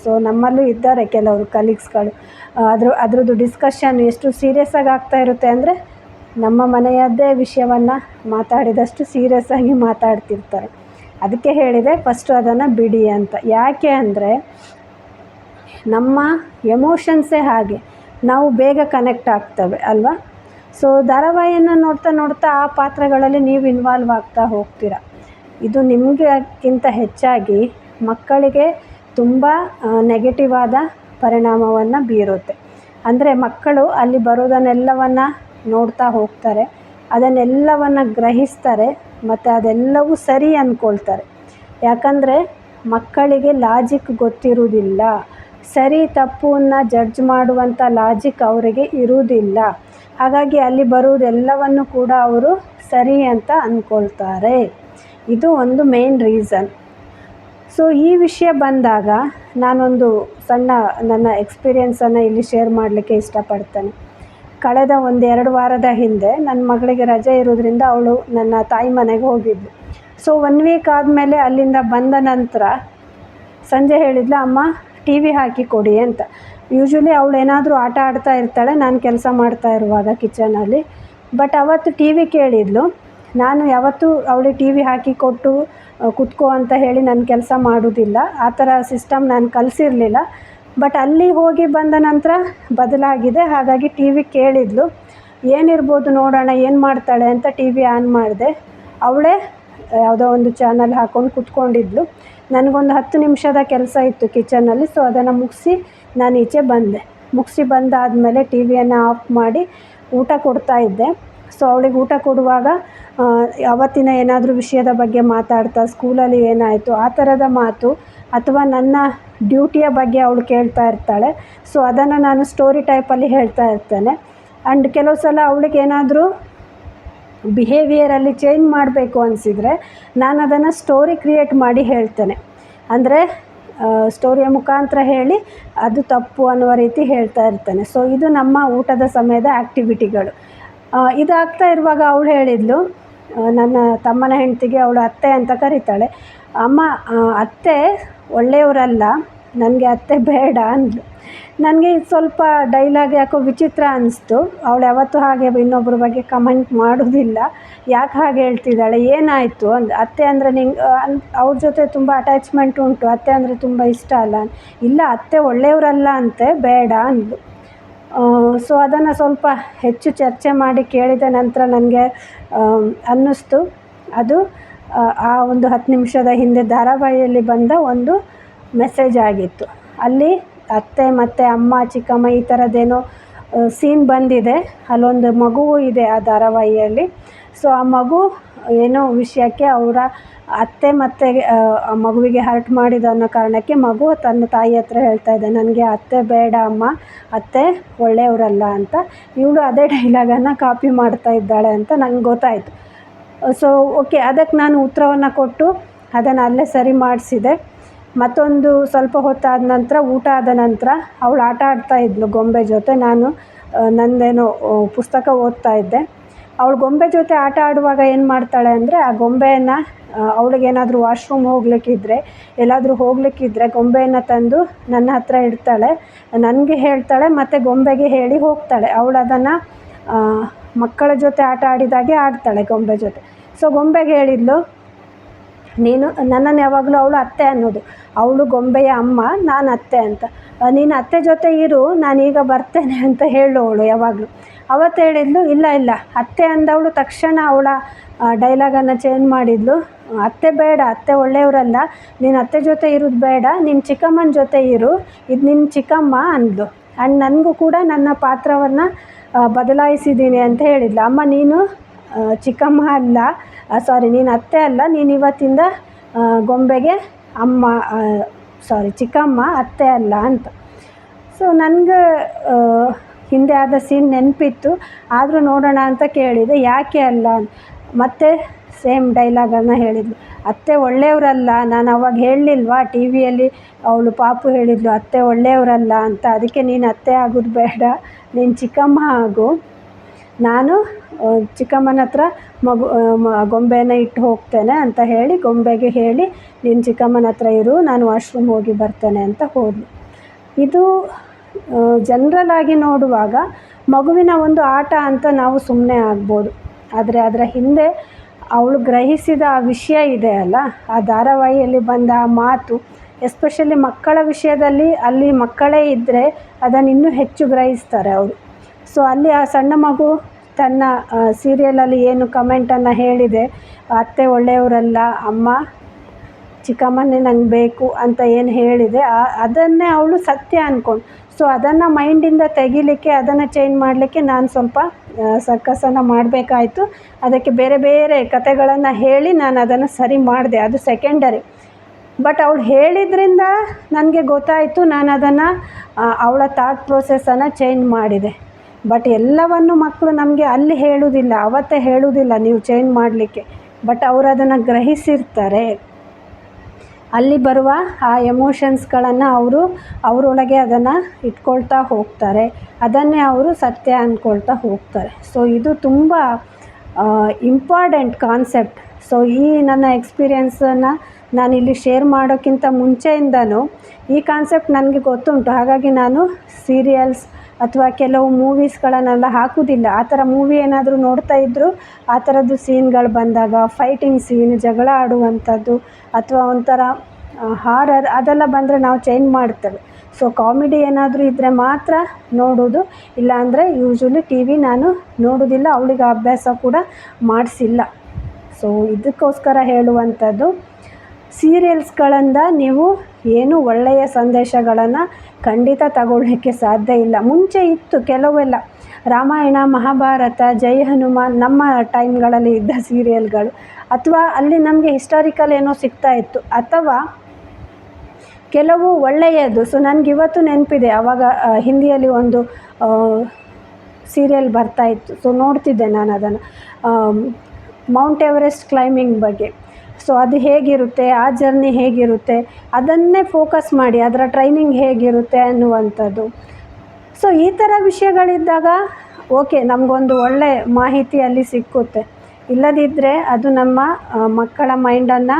ಸೊ ನಮ್ಮಲ್ಲೂ ಇದ್ದಾರೆ ಕೆಲವರು ಕಲೀಗ್ಸ್ಗಳು. ಅದ್ರದ್ದು ಡಿಸ್ಕಷನ್ ಎಷ್ಟು ಸೀರಿಯಸ್ಸಾಗಿ ಆಗ್ತಾ ಇರುತ್ತೆ ಅಂದರೆ ನಮ್ಮ ಮನೆಯದ್ದೇ ವಿಷಯವನ್ನು ಮಾತಾಡಿದಷ್ಟು ಸೀರಿಯಸ್ಸಾಗಿ ಮಾತಾಡ್ತಿರ್ತಾರೆ. ಅದಕ್ಕೆ ಹೇಳಿದೆ ಫಸ್ಟು ಅದನ್ನು ಬಿಡಿ ಅಂತ. ಯಾಕೆ ಅಂದರೆ ನಮ್ಮ ಎಮೋಷನ್ಸೇ ಹಾಗೆ, ನಾವು ಬೇಗ ಕನೆಕ್ಟ್ ಆಗ್ತವೆ ಅಲ್ವಾ. ಸೊ ಧಾರಾವಾಹಿಯನ್ನು ನೋಡ್ತಾ ನೋಡ್ತಾ ಆ ಪಾತ್ರಗಳಲ್ಲಿ ನೀವು ಇನ್ವಾಲ್ವ್ ಆಗ್ತಾ ಹೋಗ್ತೀರ. ಇದು ನಿಮಗಿಂತ ಹೆಚ್ಚಾಗಿ ಮಕ್ಕಳಿಗೆ ತುಂಬ ನೆಗೆಟಿವ್ ಆದ ಪರಿಣಾಮವನ್ನು ಬೀರುತ್ತೆ. ಅಂದರೆ ಮಕ್ಕಳು ಅಲ್ಲಿ ಬರೋದನ್ನೆಲ್ಲವನ್ನು ನೋಡ್ತಾ ಹೋಗ್ತಾರೆ, ಅದನ್ನೆಲ್ಲವನ್ನು ಗ್ರಹಿಸ್ತಾರೆ, ಮತ್ತು ಅದೆಲ್ಲವೂ ಸರಿ ಅಂದ್ಕೊಳ್ತಾರೆ. ಯಾಕಂದರೆ ಮಕ್ಕಳಿಗೆ ಲಾಜಿಕ್ ಗೊತ್ತಿರುವುದಿಲ್ಲ, ಸರಿ ತಪ್ಪನ್ನು ಜಡ್ಜ್ ಮಾಡುವಂಥ ಲಾಜಿಕ್ ಅವರಿಗೆ ಇರುವುದಿಲ್ಲ. ಹಾಗಾಗಿ ಅಲ್ಲಿ ಬರುವುದೆಲ್ಲವನ್ನು ಕೂಡ ಅವರು ಸರಿ ಅಂತ ಅಂದ್ಕೊಳ್ತಾರೆ. ಇದು ಒಂದು ಮೇನ್ ರೀಸನ್. ಸೊ ಈ ವಿಷಯ ಬಂದಾಗ ನಾನೊಂದು ಸಣ್ಣ ನನ್ನ ಎಕ್ಸ್ಪೀರಿಯೆನ್ಸನ್ನು ಇಲ್ಲಿ ಶೇರ್ ಮಾಡಲಿಕ್ಕೆ ಇಷ್ಟಪಡ್ತೇನೆ. ಕಳೆದ 1-2 ವಾರದ ಹಿಂದೆ ನನ್ನ ಮಗಳಿಗೆ ರಜೆ ಇರೋದ್ರಿಂದ ಅವಳು ನನ್ನ ತಾಯಿ ಮನೆಗೆ ಹೋಗಿದ್ಳು. ಸೊ 1 ವೀಕ್ ಆದಮೇಲೆ ಅಲ್ಲಿಂದ ಬಂದ ನಂತರ ಸಂಜೆ ಹೇಳಿದ್ಲು, ಅಮ್ಮ ಟಿ ವಿ ಹಾಕಿ ಕೊಡಿ ಅಂತ. ಯೂಶ್ವಲಿ ಅವಳು ಏನಾದರೂ ಆಟ ಆಡ್ತಾ ಇರ್ತಾಳೆ ನಾನು ಕೆಲಸ ಮಾಡ್ತಾ ಇರುವಾಗ ಕಿಚನಲ್ಲಿ. ಬಟ್ ಅವತ್ತು ಟಿ ವಿ ಕೇಳಿದ್ಲು. ನಾನು ಯಾವತ್ತೂ ಅವಳಿಗೆ ಟಿ ವಿ ಹಾಕಿ ಕೊಟ್ಟು ಕುತ್ಕೋ ಅಂತ ಹೇಳಿ ನನ್ನ ಕೆಲಸ ಮಾಡೋದಿಲ್ಲ, ಆ ಥರ ಸಿಸ್ಟಮ್ ನಾನು ಕಲಿಸಿರಲಿಲ್ಲ. ಬಟ್ ಅಲ್ಲಿ ಹೋಗಿ ಬಂದ ನಂತರ ಬದಲಾಗಿದೆ. ಹಾಗಾಗಿ ಟಿ ವಿ ಕೇಳಿದ್ಲು, ಏನಿರ್ಬೋದು ನೋಡೋಣ ಏನು ಮಾಡ್ತಾಳೆ ಅಂತ ಟಿ ವಿ ಆನ್ ಮಾಡಿದೆ. ಅವಳೇ ಯಾವುದೋ ಒಂದು ಚಾನಲ್ ಹಾಕ್ಕೊಂಡು ಕುತ್ಕೊಂಡಿದ್ಲು. ನನಗೊಂದು 10 ನಿಮಿಷದ ಕೆಲಸ ಇತ್ತು ಕಿಚನಲ್ಲಿ. ಸೊ ಅದನ್ನು ಮುಗಿಸಿ ನಾನು ಈಚೆ ಬಂದೆ. ಮುಗಿಸಿ ಬಂದಾದಮೇಲೆ ಟಿ ವಿಯನ್ನು ಆಫ್ ಮಾಡಿ ಊಟ ಕೊಡ್ತಾಯಿದ್ದೆ. ಸೊ ಅವಳಿಗೆ ಊಟ ಕೊಡುವಾಗ ಅವತ್ತಿನ ಏನಾದರೂ ವಿಷಯದ ಬಗ್ಗೆ ಮಾತಾಡ್ತಾ, ಸ್ಕೂಲಲ್ಲಿ ಏನಾಯಿತು ಆ ಥರದ ಮಾತು, ಅಥವಾ ನನ್ನ ಡ್ಯೂಟಿಯ ಬಗ್ಗೆ ಅವಳು ಕೇಳ್ತಾ ಇರ್ತಾಳೆ. ಸೊ ಅದನ್ನು ನಾನು ಸ್ಟೋರಿ ಟೈಪಲ್ಲಿ ಹೇಳ್ತಾ ಇರ್ತೇನೆ. ಆ್ಯಂಡ್ ಕೆಲವು ಸಲ ಅವಳಿಗೆ ಏನಾದರೂ ಬಿಹೇವಿಯರಲ್ಲಿ ಚೇಂಜ್ ಮಾಡಬೇಕು ಅನಿಸಿದರೆ ನಾನು ಅದನ್ನು ಸ್ಟೋರಿ ಕ್ರಿಯೇಟ್ ಮಾಡಿ ಹೇಳ್ತೇನೆ. ಅಂದರೆ ಸ್ಟೋರಿಯ ಮುಖಾಂತರ ಹೇಳಿ ಅದು ತಪ್ಪು ಅನ್ನುವ ರೀತಿ ಹೇಳ್ತಾ ಇರ್ತೇನೆ. ಸೊ ಇದು ನಮ್ಮ ಊಟದ ಸಮಯದ ಆ್ಯಕ್ಟಿವಿಟಿಗಳು. ಇದಾಗ್ತಾ ಇರುವಾಗ ಅವಳು ಹೇಳಿದ್ಲು, ನನ್ನ ತಮ್ಮನ ಹೆಂಡತಿಗೆ, ಅವಳು ಅತ್ತೆ ಅಂತ ಕರೀತಾಳೆ, ಅಮ್ಮ ಅತ್ತೆ ಒಳ್ಳೆಯವರಲ್ಲ, ನನಗೆ ಅತ್ತೆ ಬೇಡ ಅಂದ್ಲು. ನನಗೆ ಸ್ವಲ್ಪ ಡೈಲಾಗ್ ಯಾಕೋ ವಿಚಿತ್ರ ಅನ್ನಿಸ್ತು. ಅವಳು ಯಾವತ್ತೂ ಹಾಗೆ ಇನ್ನೊಬ್ಬರ ಬಗ್ಗೆ ಕಮೆಂಟ್ ಮಾಡೋದಿಲ್ಲ. ಯಾಕೆ ಹಾಗೆ ಹೇಳ್ತಿದ್ದಾಳೆ, ಏನಾಯಿತು ಅತ್ತೆ ಅಂದರೆ ನಿಂಗೆ ಅವ್ರ ಜೊತೆ ತುಂಬ ಅಟ್ಯಾಚ್ಮೆಂಟ್ ಉಂಟು, ಅತ್ತೆ ಅಂದರೆ ತುಂಬ ಇಷ್ಟ ಅಲ್ಲ. ಇಲ್ಲ, ಅತ್ತೆ ಒಳ್ಳೆಯವರಲ್ಲ ಅಂತೆ, ಬೇಡ ಅಂದ್ಲು. ಸೊ ಅದನ್ನು ಸ್ವಲ್ಪ ಹೆಚ್ಚು ಚರ್ಚೆ ಮಾಡಿ ಕೇಳಿದ ನಂತರ ನನಗೆ ಅನ್ನಿಸ್ತು ಅದು ಆ ಒಂದು 10 ನಿಮಿಷದ ಹಿಂದೆ ಧಾರಾವಾಹಿಯಲ್ಲಿ ಬಂದ ಒಂದು ಮೆಸೇಜ್ ಆಗಿತ್ತು. ಅಲ್ಲಿ ಅತ್ತೆ ಮತ್ತು ಅಮ್ಮ ಚಿಕ್ಕಮ್ಮ ಈ ಥರದ್ದೇನೋ ಸೀನ್ ಬಂದಿದೆ. ಅಲ್ಲೊಂದು ಮಗುವು ಇದೆ ಆ ಧಾರಾವಾಹಿಯಲ್ಲಿ. ಸೊ ಆ ಮಗು ಏನೋ ವಿಷಯಕ್ಕೆ ಅವರ ಅತ್ತೆ ಮತ್ತು ಆ ಮಗುವಿಗೆ ಹರ್ಟ್ ಮಾಡಿದ ಅನ್ನೋ ಕಾರಣಕ್ಕೆ ಮಗು ತನ್ನ ತಾಯಿ ಹತ್ರ ಹೇಳ್ತಾ ಇದೆ, ನನಗೆ ಅತ್ತೆ ಬೇಡ ಅಮ್ಮ, ಅತ್ತೆ ಒಳ್ಳೆಯವರಲ್ಲ ಅಂತ. ಇವಳು ಅದೇ ಡೈಲಾಗನ್ನು ಕಾಪಿ ಮಾಡ್ತಾ ಇದ್ದಾಳೆ ಅಂತ ನಂಗೆ ಗೊತ್ತಾಯಿತು. ಸೊ ಓಕೆ, ಅದಕ್ಕೆ ನಾನು ಉತ್ತರವನ್ನು ಕೊಟ್ಟು ಅದನ್ನು ಅಲ್ಲೇ ಸರಿ ಮಾಡಿಸಿದೆ. ಮತ್ತೊಂದು ಸ್ವಲ್ಪ ಹೊತ್ತಾದ ನಂತರ, ಊಟ ಆದ ನಂತರ ಅವಳು ಆಟ ಆಡ್ತಾ ಇದ್ಲು ಗೊಂಬೆ ಜೊತೆ. ನಾನು ನಂದೇನೋ ಪುಸ್ತಕ ಓದ್ತಾ ಇದ್ದೆ. ಅವಳು ಗೊಂಬೆ ಜೊತೆ ಆಟ ಆಡುವಾಗ ಏನು ಮಾಡ್ತಾಳೆ ಅಂದರೆ, ಆ ಗೊಂಬೆಯನ್ನು ಅವಳಿಗೇನಾದರೂ ವಾಶ್ರೂಮ್ ಹೋಗ್ಲಿಕ್ಕಿದ್ರೆ ಎಲ್ಲಾದರೂ ಹೋಗ್ಲಿಕ್ಕಿದ್ರೆ ಗೊಂಬೆಯನ್ನು ತಂದು ನನ್ನ ಹತ್ರ ಇಡ್ತಾಳೆ, ನನಗೆ ಹೇಳ್ತಾಳೆ ಮತ್ತು ಗೊಂಬೆಗೆ ಹೇಳಿ ಹೋಗ್ತಾಳೆ. ಅವಳು ಅದನ್ನು ಮಕ್ಕಳ ಜೊತೆ ಆಟ ಆಡಿದಾಗೆ ಆಡ್ತಾಳೆ ಗೊಂಬೆ ಜೊತೆ. ಸೊ ಗೊಂಬೆಗೆ ಹೇಳಿದ್ಲು, ನೀನು ನನ್ನನ್ನು ಯಾವಾಗಲೂ ಅವಳು ಅತ್ತೆ ಅನ್ನೋದು, ಅವಳು ಗೊಂಬೆಯ ಅಮ್ಮ, ನಾನು ಅತ್ತೆ ಅಂತ. ನೀನು ಅತ್ತೆ ಜೊತೆ ಇರು, ನಾನೀಗ ಬರ್ತೇನೆ ಅಂತ ಹೇಳೋವಳು ಯಾವಾಗಲೂ. ಅವತ್ತು ಹೇಳಿದ್ಲು, ಇಲ್ಲ ಇಲ್ಲ ಅತ್ತೆ ಅಂದವಳು ತಕ್ಷಣ ಅವಳ ಡೈಲಾಗನ್ನು ಚೇಂಜ್ ಮಾಡಿದ್ಲು. ಅತ್ತೆ ಬೇಡ, ಅತ್ತೆ ಒಳ್ಳೆಯವರಲ್ಲ, ನೀನು ಅತ್ತೆ ಜೊತೆ ಇರೋದು ಬೇಡ, ನಿನ್ನ ಚಿಕ್ಕಮ್ಮನ ಜೊತೆ ಇರು, ಇದು ನಿನ್ನ ಚಿಕ್ಕಮ್ಮ ಅಂದ್ಲು. ಆ್ಯಂಡ್ ನನಗೂ ಕೂಡ ನನ್ನ ಪಾತ್ರವನ್ನು ಬದಲಾಯಿಸಿದ್ದೀನಿ ಅಂತ ಹೇಳಿದ್ಲು. ಅಮ್ಮ ನೀನು ಚಿಕ್ಕಮ್ಮ ಅಲ್ಲ, ಸಾರಿ ನೀನು ಅತ್ತೆ ಅಲ್ಲ, ನೀನು ಇವತ್ತಿಂದ ಗೊಂಬೆಗೆ ಅಮ್ಮ, ಚಿಕ್ಕಮ್ಮ, ಅತ್ತೆ ಅಲ್ಲ ಅಂತ. ಸೊ ನನಗೆ ಹಿಂದೆ ಆದ ಸೀನ್ ನೆನಪಿತ್ತು, ಆದರೂ ನೋಡೋಣ ಅಂತ ಕೇಳಿದೆ, ಯಾಕೆ ಅಲ್ಲ ಮತ್ತೆ ಸೇಮ್ ಡೈಲಾಗನ್ನು ಹೇಳಿದ್ಲು. ಅತ್ತೆ ಒಳ್ಳೆಯವರಲ್ಲ, ನಾನು ಅವಾಗ ಹೇಳಲಿಲ್ವಾ ಟಿ ವಿಯಲ್ಲಿ, ಅವಳು ಪಾಪು ಹೇಳಿದ್ಲು ಅತ್ತೆ ಒಳ್ಳೆಯವರಲ್ಲ ಅಂತ, ಅದಕ್ಕೆ ನೀನು ಅತ್ತೆ ಆಗೋದು ಬೇಡ, ನೀನು ಚಿಕ್ಕಮ್ಮ ಆಗು, ನಾನು ಚಿಕ್ಕಮ್ಮನ ಹತ್ರ ಗೊಂಬೆನ ಇಟ್ಟು ಹೋಗ್ತೇನೆ ಅಂತ ಹೇಳಿ ಗೊಂಬೆಗೆ ಹೇಳಿ ನೀನು ಚಿಕ್ಕಮ್ಮನ ಹತ್ರ ಇರು, ನಾನು ವಾಶ್ರೂಮ್ ಹೋಗಿ ಬರ್ತೇನೆ ಅಂತ ಹೋದ್ಲು. ಇದು ಜನರಲ್ ಆಗಿ ನೋಡುವಾಗ ಮಗುವಿನ ಒಂದು ಆಟ ಅಂತ ನಾವು ಸುಮ್ಮನೆ ಆಗ್ಬೋದು, ಆದರೆ ಅದರ ಹಿಂದೆ ಅವಳು ಗ್ರಹಿಸಿದ ಆ ವಿಷಯ ಇದೆ ಅಲ್ಲ, ಆ ಧಾರಾವಾಹಿಯಲ್ಲಿ ಬಂದ ಆ ಮಾತು, ಎಸ್ಪೆಷಲಿ ಮಕ್ಕಳ ವಿಷಯದಲ್ಲಿ, ಅಲ್ಲಿ ಮಕ್ಕಳೇ ಇದ್ದರೆ ಅದನ್ನು ಇನ್ನೂ ಹೆಚ್ಚು ಗ್ರಹಿಸ್ತಾರೆ ಅವರು. ಸೊ ಅಲ್ಲಿ ಆ ಸಣ್ಣ ಮಗು ತನ್ನ ಸೀರಿಯಲಲ್ಲಿ ಏನು ಕಮೆಂಟನ್ನು ಹೇಳಿದೆ, ಅತ್ತೆ ಒಳ್ಳೆಯವರಲ್ಲ, ಅಮ್ಮ ಚಿಕ್ಕಮ್ಮನೇ ನಂಗೆ ಬೇಕು ಅಂತ ಏನು ಹೇಳಿದೆ, ಅದನ್ನೇ ಅವಳು ಸತ್ಯ ಅಂದ್ಕೊಂಡು, ಸೊ ಅದನ್ನು ಮೈಂಡಿಂದ ತೆಗಿಲಿಕ್ಕೆ, ಅದನ್ನು ಚೇಂಜ್ ಮಾಡಲಿಕ್ಕೆ ನಾನು ಸ್ವಲ್ಪ ಸರ್ಕಸನ್ನು ಮಾಡಬೇಕಾಯಿತು. ಅದಕ್ಕೆ ಬೇರೆ ಬೇರೆ ಕತೆಗಳನ್ನು ಹೇಳಿ ನಾನು ಅದನ್ನು ಸರಿ ಮಾಡಿದೆ, ಅದು ಸೆಕೆಂಡರಿ. ಬಟ್ ಅವಳು ಹೇಳಿದ್ರಿಂದ ನನಗೆ ಗೊತ್ತಾಯಿತು, ನಾನು ಅದನ್ನು ಅವಳ ಥಾಟ್ ಪ್ರೋಸೆಸ್ಸನ್ನು ಚೇಂಜ್ ಮಾಡಿದೆ. ಬಟ್ ಎಲ್ಲವನ್ನು ಮಕ್ಕಳು ನಮಗೆ ಅಲ್ಲಿ ಹೇಳುವುದಿಲ್ಲ, ಅವತ್ತೇ ಹೇಳುವುದಿಲ್ಲ ನೀವು ಚೇಂಜ್ ಮಾಡಲಿಕ್ಕೆ, ಬಟ್ ಅವರು ಅದನ್ನು ಗ್ರಹಿಸಿರ್ತಾರೆ. ಅಲ್ಲಿ ಬರುವ ಆ ಎಮೋಷನ್ಸ್ಗಳನ್ನು ಅವರೊಳಗೆ ಅದನ್ನು ಇಟ್ಕೊಳ್ತಾ ಹೋಗ್ತಾರೆ, ಅದನ್ನೇ ಅವರು ಸತ್ಯ ಅಂದ್ಕೊಳ್ತಾ ಹೋಗ್ತಾರೆ. ಸೊ ಇದು ತುಂಬ ಇಂಪಾರ್ಟೆಂಟ್ ಕಾನ್ಸೆಪ್ಟ್. ಸೊ ಈ ನನ್ನ ಎಕ್ಸ್ಪೀರಿಯೆನ್ಸನ್ನು ನಾನಿಲ್ಲಿ ಶೇರ್ ಮಾಡೋಕ್ಕಿಂತ ಮುಂಚೆಯಿಂದನೂ ಈ ಕಾನ್ಸೆಪ್ಟ್ ನನಗೆ ಗೊತ್ತುಂಟು. ಹಾಗಾಗಿ ನಾನು ಸೀರಿಯಲ್ಸ್ ಅಥವಾ ಕೆಲವು ಮೂವೀಸ್ಗಳನ್ನೆಲ್ಲ ಹಾಕೋದಿಲ್ಲ. ಆ ಥರ ಮೂವಿ ಏನಾದರೂ ನೋಡ್ತಾ ಇದ್ದರೂ ಆ ಥರದ್ದು ಸೀನ್ಗಳು ಬಂದಾಗ, ಫೈಟಿಂಗ್ ಸೀನ್, ಜಗಳ ಆಡುವಂಥದ್ದು ಅಥವಾ ಒಂಥರ ಹಾರರ್ ಅದೆಲ್ಲ ಬಂದರೆ ನಾವು ಚೇಂಜ್ ಮಾಡ್ತೇವೆ. ಸೊ ಕಾಮಿಡಿ ಏನಾದರೂ ಇದ್ದರೆ ಮಾತ್ರ ನೋಡೋದು, ಇಲ್ಲಾಂದರೆ ಯೂಶ್ವಲಿ ಟಿ ವಿ ನಾನು ನೋಡೋದಿಲ್ಲ, ಅವಳಿಗೆ ಅಭ್ಯಾಸ ಕೂಡ ಮಾಡಿಸಿಲ್ಲ. ಸೊ ಇದಕ್ಕೋಸ್ಕರ ಹೇಳುವಂಥದ್ದು, ಸೀರಿಯಲ್ಸ್ಗಳಿಂದ ನೀವು ಏನು ಒಳ್ಳೆಯ ಸಂದೇಶಗಳನ್ನು ಖಂಡಿತ ತಗೊಳ್ಳಿಕ್ಕೆ ಸಾಧ್ಯ ಇಲ್ಲ. ಮುಂಚೆ ಇತ್ತು ಕೆಲವೆಲ್ಲ, ರಾಮಾಯಣ, ಮಹಾಭಾರತ, ಜೈ ಹನುಮಾನ್ ನಮ್ಮ ಟೈಮ್ಗಳಲ್ಲಿ ಇದ್ದ ಸೀರಿಯಲ್ಗಳು, ಅಥವಾ ಅಲ್ಲಿ ನಮಗೆ ಹಿಸ್ಟಾರಿಕಲ್ ಏನೋ ಸಿಗ್ತಾಯಿತ್ತು, ಅಥವಾ ಕೆಲವು ಒಳ್ಳೆಯದು. ಸೊ ನನಗಿವತ್ತು ನೆನಪಿದೆ, ಆವಾಗ ಹಿಂದಿಯಲ್ಲಿ ಒಂದು ಸೀರಿಯಲ್ ಬರ್ತಾಯಿತ್ತು. ಸೊ ನೋಡ್ತಿದ್ದೆ ನಾನು ಅದನ್ನು, ಮೌಂಟ್ ಎವರೆಸ್ಟ್ ಕ್ಲೈಂಬಿಂಗ್ ಬಗ್ಗೆ. ಸೊ ಅದು ಹೇಗಿರುತ್ತೆ, ಆ ಜರ್ನಿ ಹೇಗಿರುತ್ತೆ, ಅದನ್ನೇ ಫೋಕಸ್ ಮಾಡಿ ಅದರ ಟ್ರೈನಿಂಗ್ ಹೇಗಿರುತ್ತೆ ಅನ್ನುವಂಥದ್ದು. ಸೊ ಈ ಥರ ವಿಷಯಗಳಿದ್ದಾಗ ಓಕೆ, ನಮಗೊಂದು ಒಳ್ಳೆ ಮಾಹಿತಿ ಅಲ್ಲಿ ಸಿಕ್ಕುತ್ತೆ. ಇಲ್ಲದಿದ್ದರೆ ಅದು ನಮ್ಮ ಮಕ್ಕಳ ಮೈಂಡನ್ನು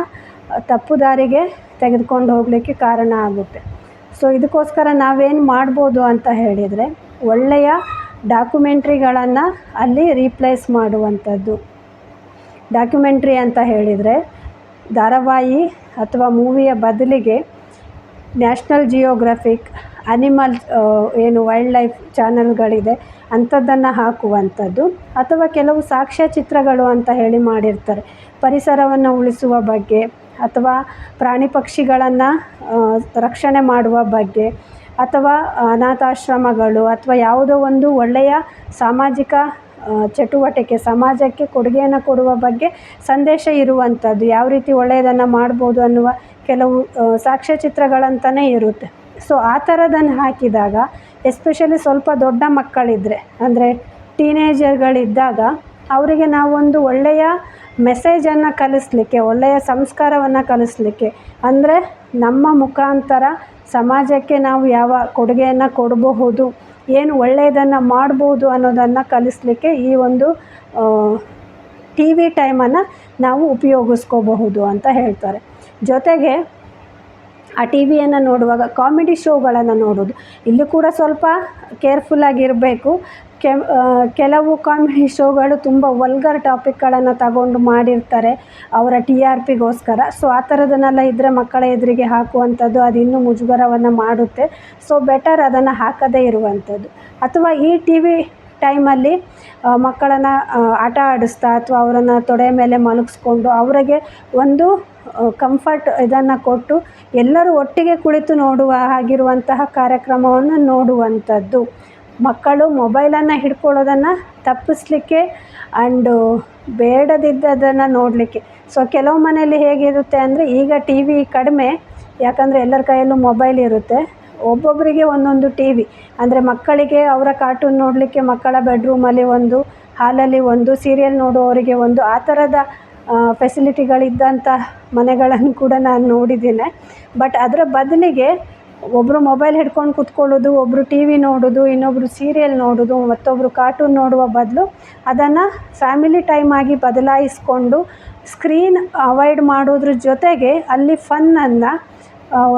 ತಪ್ಪು ದಾರಿಗೆ ತೆಗೆದುಕೊಂಡು ಹೋಗಲಿಕ್ಕೆ ಕಾರಣ ಆಗುತ್ತೆ. ಸೊ ಇದಕ್ಕೋಸ್ಕರ ನಾವೇನು ಮಾಡ್ಬೋದು ಅಂತ ಹೇಳಿದರೆ, ಒಳ್ಳೆಯ ಡಾಕ್ಯುಮೆಂಟ್ರಿಗಳನ್ನು ಅಲ್ಲಿ ರೀಪ್ಲೇಸ್ ಮಾಡುವಂಥದ್ದು. ಡಾಕ್ಯುಮೆಂಟ್ರಿ ಅಂತ ಹೇಳಿದರೆ ಧಾರಾವಾಹಿ ಅಥವಾ ಮೂವಿಯ ಬದಲಿಗೆ ನ್ಯಾಷನಲ್ ಜಿಯೋಗ್ರಫಿಕ್, ಅನಿಮಲ್ ಏನು ವೈಲ್ಡ್ ಲೈಫ್ ಚಾನಲ್ಗಳಿದೆ ಅಂಥದ್ದನ್ನು ಹಾಕುವಂಥದ್ದು, ಅಥವಾ ಕೆಲವು ಸಾಕ್ಷ್ಯಚಿತ್ರಗಳು ಅಂತ ಹೇಳಿ ಮಾಡಿರ್ತಾರೆ, ಪರಿಸರವನ್ನು ಉಳಿಸುವ ಬಗ್ಗೆ ಅಥವಾ ಪ್ರಾಣಿ ಪಕ್ಷಿಗಳನ್ನು ರಕ್ಷಣೆ ಮಾಡುವ ಬಗ್ಗೆ, ಅಥವಾ ಅನಾಥಾಶ್ರಮಗಳು, ಅಥವಾ ಯಾವುದೋ ಒಂದು ಒಳ್ಳೆಯ ಸಾಮಾಜಿಕ ಚಟುವಟಿಕೆ, ಸಮಾಜಕ್ಕೆ ಕೊಡುಗೆಯನ್ನು ಕೊಡುವ ಬಗ್ಗೆ ಸಂದೇಶ ಇರುವಂಥದ್ದು, ಯಾವ ರೀತಿ ಒಳ್ಳೆಯದನ್ನು ಮಾಡ್ಬೋದು ಅನ್ನುವ ಕೆಲವು ಸಾಕ್ಷ್ಯಚಿತ್ರಗಳಂತಲೇ ಇರುತ್ತೆ. ಸೊ ಆ ಥರದನ್ನು ಹಾಕಿದಾಗ, ಎಸ್ಪೆಷಲಿ ಸ್ವಲ್ಪ ದೊಡ್ಡ ಮಕ್ಕಳಿದ್ದರೆ, ಅಂದರೆ ಟೀನೇಜರ್ಗಳಿದ್ದಾಗ, ಅವರಿಗೆ ನಾವೊಂದು ಒಳ್ಳೆಯ ಮೆಸೇಜನ್ನು ಕಲಿಸಲಿಕ್ಕೆ, ಒಳ್ಳೆಯ ಸಂಸ್ಕಾರವನ್ನು ಕಲಿಸಲಿಕ್ಕೆ, ಅಂದರೆ ನಮ್ಮ ಮುಖಾಂತರ ಸಮಾಜಕ್ಕೆ ನಾವು ಯಾವ ಕೊಡುಗೆಯನ್ನು ಕೊಡಬಹುದು, ಏನು ಒಳ್ಳೆಯದನ್ನು ಮಾಡ್ಬೋದು ಅನ್ನೋದನ್ನು ಕಲಿಸಲಿಕ್ಕೆ ಈ ಒಂದು ಟಿ ವಿ ಟೈಮನ್ನು ನಾವು ಉಪಯೋಗಿಸ್ಕೋಬಹುದು ಅಂತ ಹೇಳ್ತಾರೆ. ಜೊತೆಗೆ ಆ ಟಿ ವಿಯನ್ನು ನೋಡುವಾಗ ಕಾಮಿಡಿ ಶೋಗಳನ್ನು ನೋಡೋದು, ಇಲ್ಲೂ ಕೂಡ ಸ್ವಲ್ಪ ಕೇರ್ಫುಲ್ಲಾಗಿರಬೇಕು. ಕೆಲವು ಕಾಮಿಡಿ ಶೋಗಳು ತುಂಬ ವಲ್ಗರ್ ಟಾಪಿಕ್ಗಳನ್ನು ತಗೊಂಡು ಮಾಡಿರ್ತಾರೆ ಅವರ ಟಿ ಆರ್ ಪಿಗೋಸ್ಕರ. ಸೊ ಆ ಥರದನ್ನೆಲ್ಲ ಇದ್ದರೆ ಮಕ್ಕಳ ಎದುರಿಗೆ ಹಾಕುವಂಥದ್ದು ಅದು ಇನ್ನೂ ಮುಜುಗರವನ್ನು ಮಾಡುತ್ತೆ. ಸೊ ಬೆಟರ್ ಅದನ್ನು ಹಾಕದೇ ಇರುವಂಥದ್ದು. ಅಥವಾ ಈ ಟಿ ವಿ ಟೈಮಲ್ಲಿ ಮಕ್ಕಳನ್ನು ಆಟ ಆಡಿಸ್ತಾ ಅಥವಾ ಅವರನ್ನು ತೊಡೆ ಮೇಲೆ ಮಲಗಿಸ್ಕೊಂಡು ಅವರಿಗೆ ಒಂದು ಕಂಫರ್ಟ್ ಇದನ್ನು ಕೊಟ್ಟು ಎಲ್ಲರೂ ಒಟ್ಟಿಗೆ ಕುಳಿತು ನೋಡುವ ಹಾಗಿರುವಂತಹ ಕಾರ್ಯಕ್ರಮವನ್ನು ನೋಡುವಂಥದ್ದು. ಮಕ್ಕಳು ಮೊಬೈಲನ್ನು ಹಿಡ್ಕೊಳ್ಳೋದನ್ನು ತಪ್ಪಿಸಲಿಕ್ಕೆ ಆ್ಯಂಡು ಬೇಡದಿದ್ದದನ್ನು ನೋಡಲಿಕ್ಕೆ. ಸೊ ಕೆಲವು ಮನೆಯಲ್ಲಿ ಹೇಗಿರುತ್ತೆ ಅಂದರೆ, ಈಗ ಟಿ ವಿ ಕಡಿಮೆ, ಯಾಕಂದರೆ ಎಲ್ಲರ ಕೈಯಲ್ಲೂ ಮೊಬೈಲ್ ಇರುತ್ತೆ. ಒಬ್ಬೊಬ್ಬರಿಗೆ ಒಂದೊಂದು ಟಿ ವಿ ಅಂದರೆ ಮಕ್ಕಳಿಗೆ ಅವರ ಕಾರ್ಟೂನ್ ನೋಡಲಿಕ್ಕೆ ಮಕ್ಕಳ ಬೆಡ್ರೂಮಲ್ಲಿ ಒಂದು, ಹಾಲಲ್ಲಿ ಒಂದು, ಸೀರಿಯಲ್ ನೋಡುವವರಿಗೆ ಒಂದು, ಆ ಥರದ ಫೆಸಿಲಿಟಿಗಳಿದ್ದಂಥ ಮನೆಗಳನ್ನು ಕೂಡ ನಾನು ನೋಡಿದ್ದೇನೆ. ಬಟ್ ಅದರ ಬದಲಿಗೆ ಒಬ್ಬರು ಮೊಬೈಲ್ ಹಿಡ್ಕೊಂಡು ಕೂತ್ಕೊಳ್ಳೋದು, ಒಬ್ಬರು ಟಿ ವಿ ನೋಡೋದು, ಇನ್ನೊಬ್ಬರು ಸೀರಿಯಲ್ ನೋಡೋದು, ಮತ್ತೊಬ್ಬರು ಕಾರ್ಟೂನ್ ನೋಡುವ ಬದಲು ಅದನ್ನು ಫ್ಯಾಮಿಲಿ ಟೈಮ್ ಆಗಿ ಬದಲಾಯಿಸ್ಕೊಂಡು ಸ್ಕ್ರೀನ್ ಅವಾಯ್ಡ್ ಮಾಡೋದ್ರ ಜೊತೆಗೆ ಅಲ್ಲಿ ಫನ್ನನ್ನು,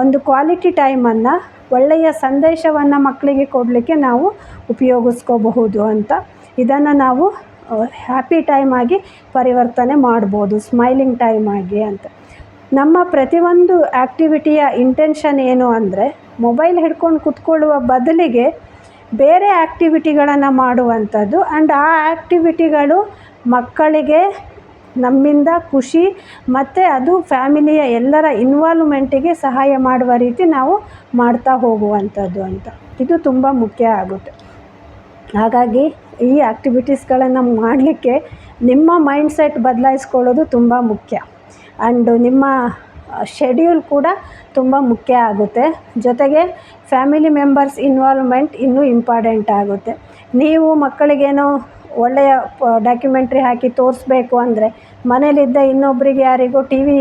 ಒಂದು ಕ್ವಾಲಿಟಿ ಟೈಮನ್ನು, ಒಳ್ಳೆಯ ಸಂದೇಶವನ್ನು ಮಕ್ಕಳಿಗೆ ಕೊಡಲಿಕ್ಕೆ ನಾವು ಉಪಯೋಗಿಸ್ಕೋಬಹುದು ಅಂತ. ಇದನ್ನು ನಾವು ಹ್ಯಾಪಿ ಟೈಮ್ ಆಗಿ ಪರಿವರ್ತನೆ ಮಾಡ್ಬೋದು, ಸ್ಮೈಲಿಂಗ್ ಟೈಮ್ ಆಗಿ ಅಂತ. ನಮ್ಮ ಪ್ರತಿಯೊಂದು ಆ್ಯಕ್ಟಿವಿಟಿಯ ಇಂಟೆನ್ಷನ್ ಏನು ಅಂದರೆ, ಮೊಬೈಲ್ ಹಿಡ್ಕೊಂಡು ಕೂತ್ಕೊಳ್ಳುವ ಬದಲಿಗೆ ಬೇರೆ ಆ್ಯಕ್ಟಿವಿಟಿಗಳನ್ನು ಮಾಡುವಂಥದ್ದು. ಆ್ಯಂಡ್ ಆ ಆ್ಯಕ್ಟಿವಿಟಿಗಳು ಮಕ್ಕಳಿಗೆ ನಮ್ಮಿಂದ ಖುಷಿ ಮತ್ತು ಅದು ಫ್ಯಾಮಿಲಿಯ ಎಲ್ಲರ ಇನ್ವಾಲ್ವ್ಮೆಂಟಿಗೆ ಸಹಾಯ ಮಾಡುವ ರೀತಿ ನಾವು ಮಾಡ್ತಾ ಹೋಗುವಂಥದ್ದು ಅಂತ. ಇದು ತುಂಬ ಮುಖ್ಯ ಆಗುತ್ತೆ. ಹಾಗಾಗಿ ಈ ಆ್ಯಕ್ಟಿವಿಟೀಸ್ಗಳನ್ನು ಮಾಡಲಿಕ್ಕೆ ನಿಮ್ಮ ಮೈಂಡ್ಸೆಟ್ ಬದಲಾಯಿಸ್ಕೊಳ್ಳೋದು ತುಂಬ ಮುಖ್ಯ. ಆ್ಯಂಡ್ ನಿಮ್ಮ ಶೆಡ್ಯೂಲ್ ಕೂಡ ತುಂಬ ಮುಖ್ಯ ಆಗುತ್ತೆ. ಜೊತೆಗೆ ಫ್ಯಾಮಿಲಿ ಮೆಂಬರ್ಸ್ ಇನ್ವಾಲ್ವ್ಮೆಂಟ್ ಇನ್ನೂ ಇಂಪಾರ್ಟೆಂಟ್ ಆಗುತ್ತೆ. ನೀವು ಮಕ್ಕಳಿಗೇನೋ ಒಳ್ಳೆಯ ಡಾಕ್ಯುಮೆಂಟ್ರಿ ಹಾಕಿ ತೋರಿಸ್ಬೇಕು ಅಂದರೆ ಮನೇಲಿದ್ದ ಇನ್ನೊಬ್ಬರಿಗೆ ಯಾರಿಗೂ ಟಿ ವಿ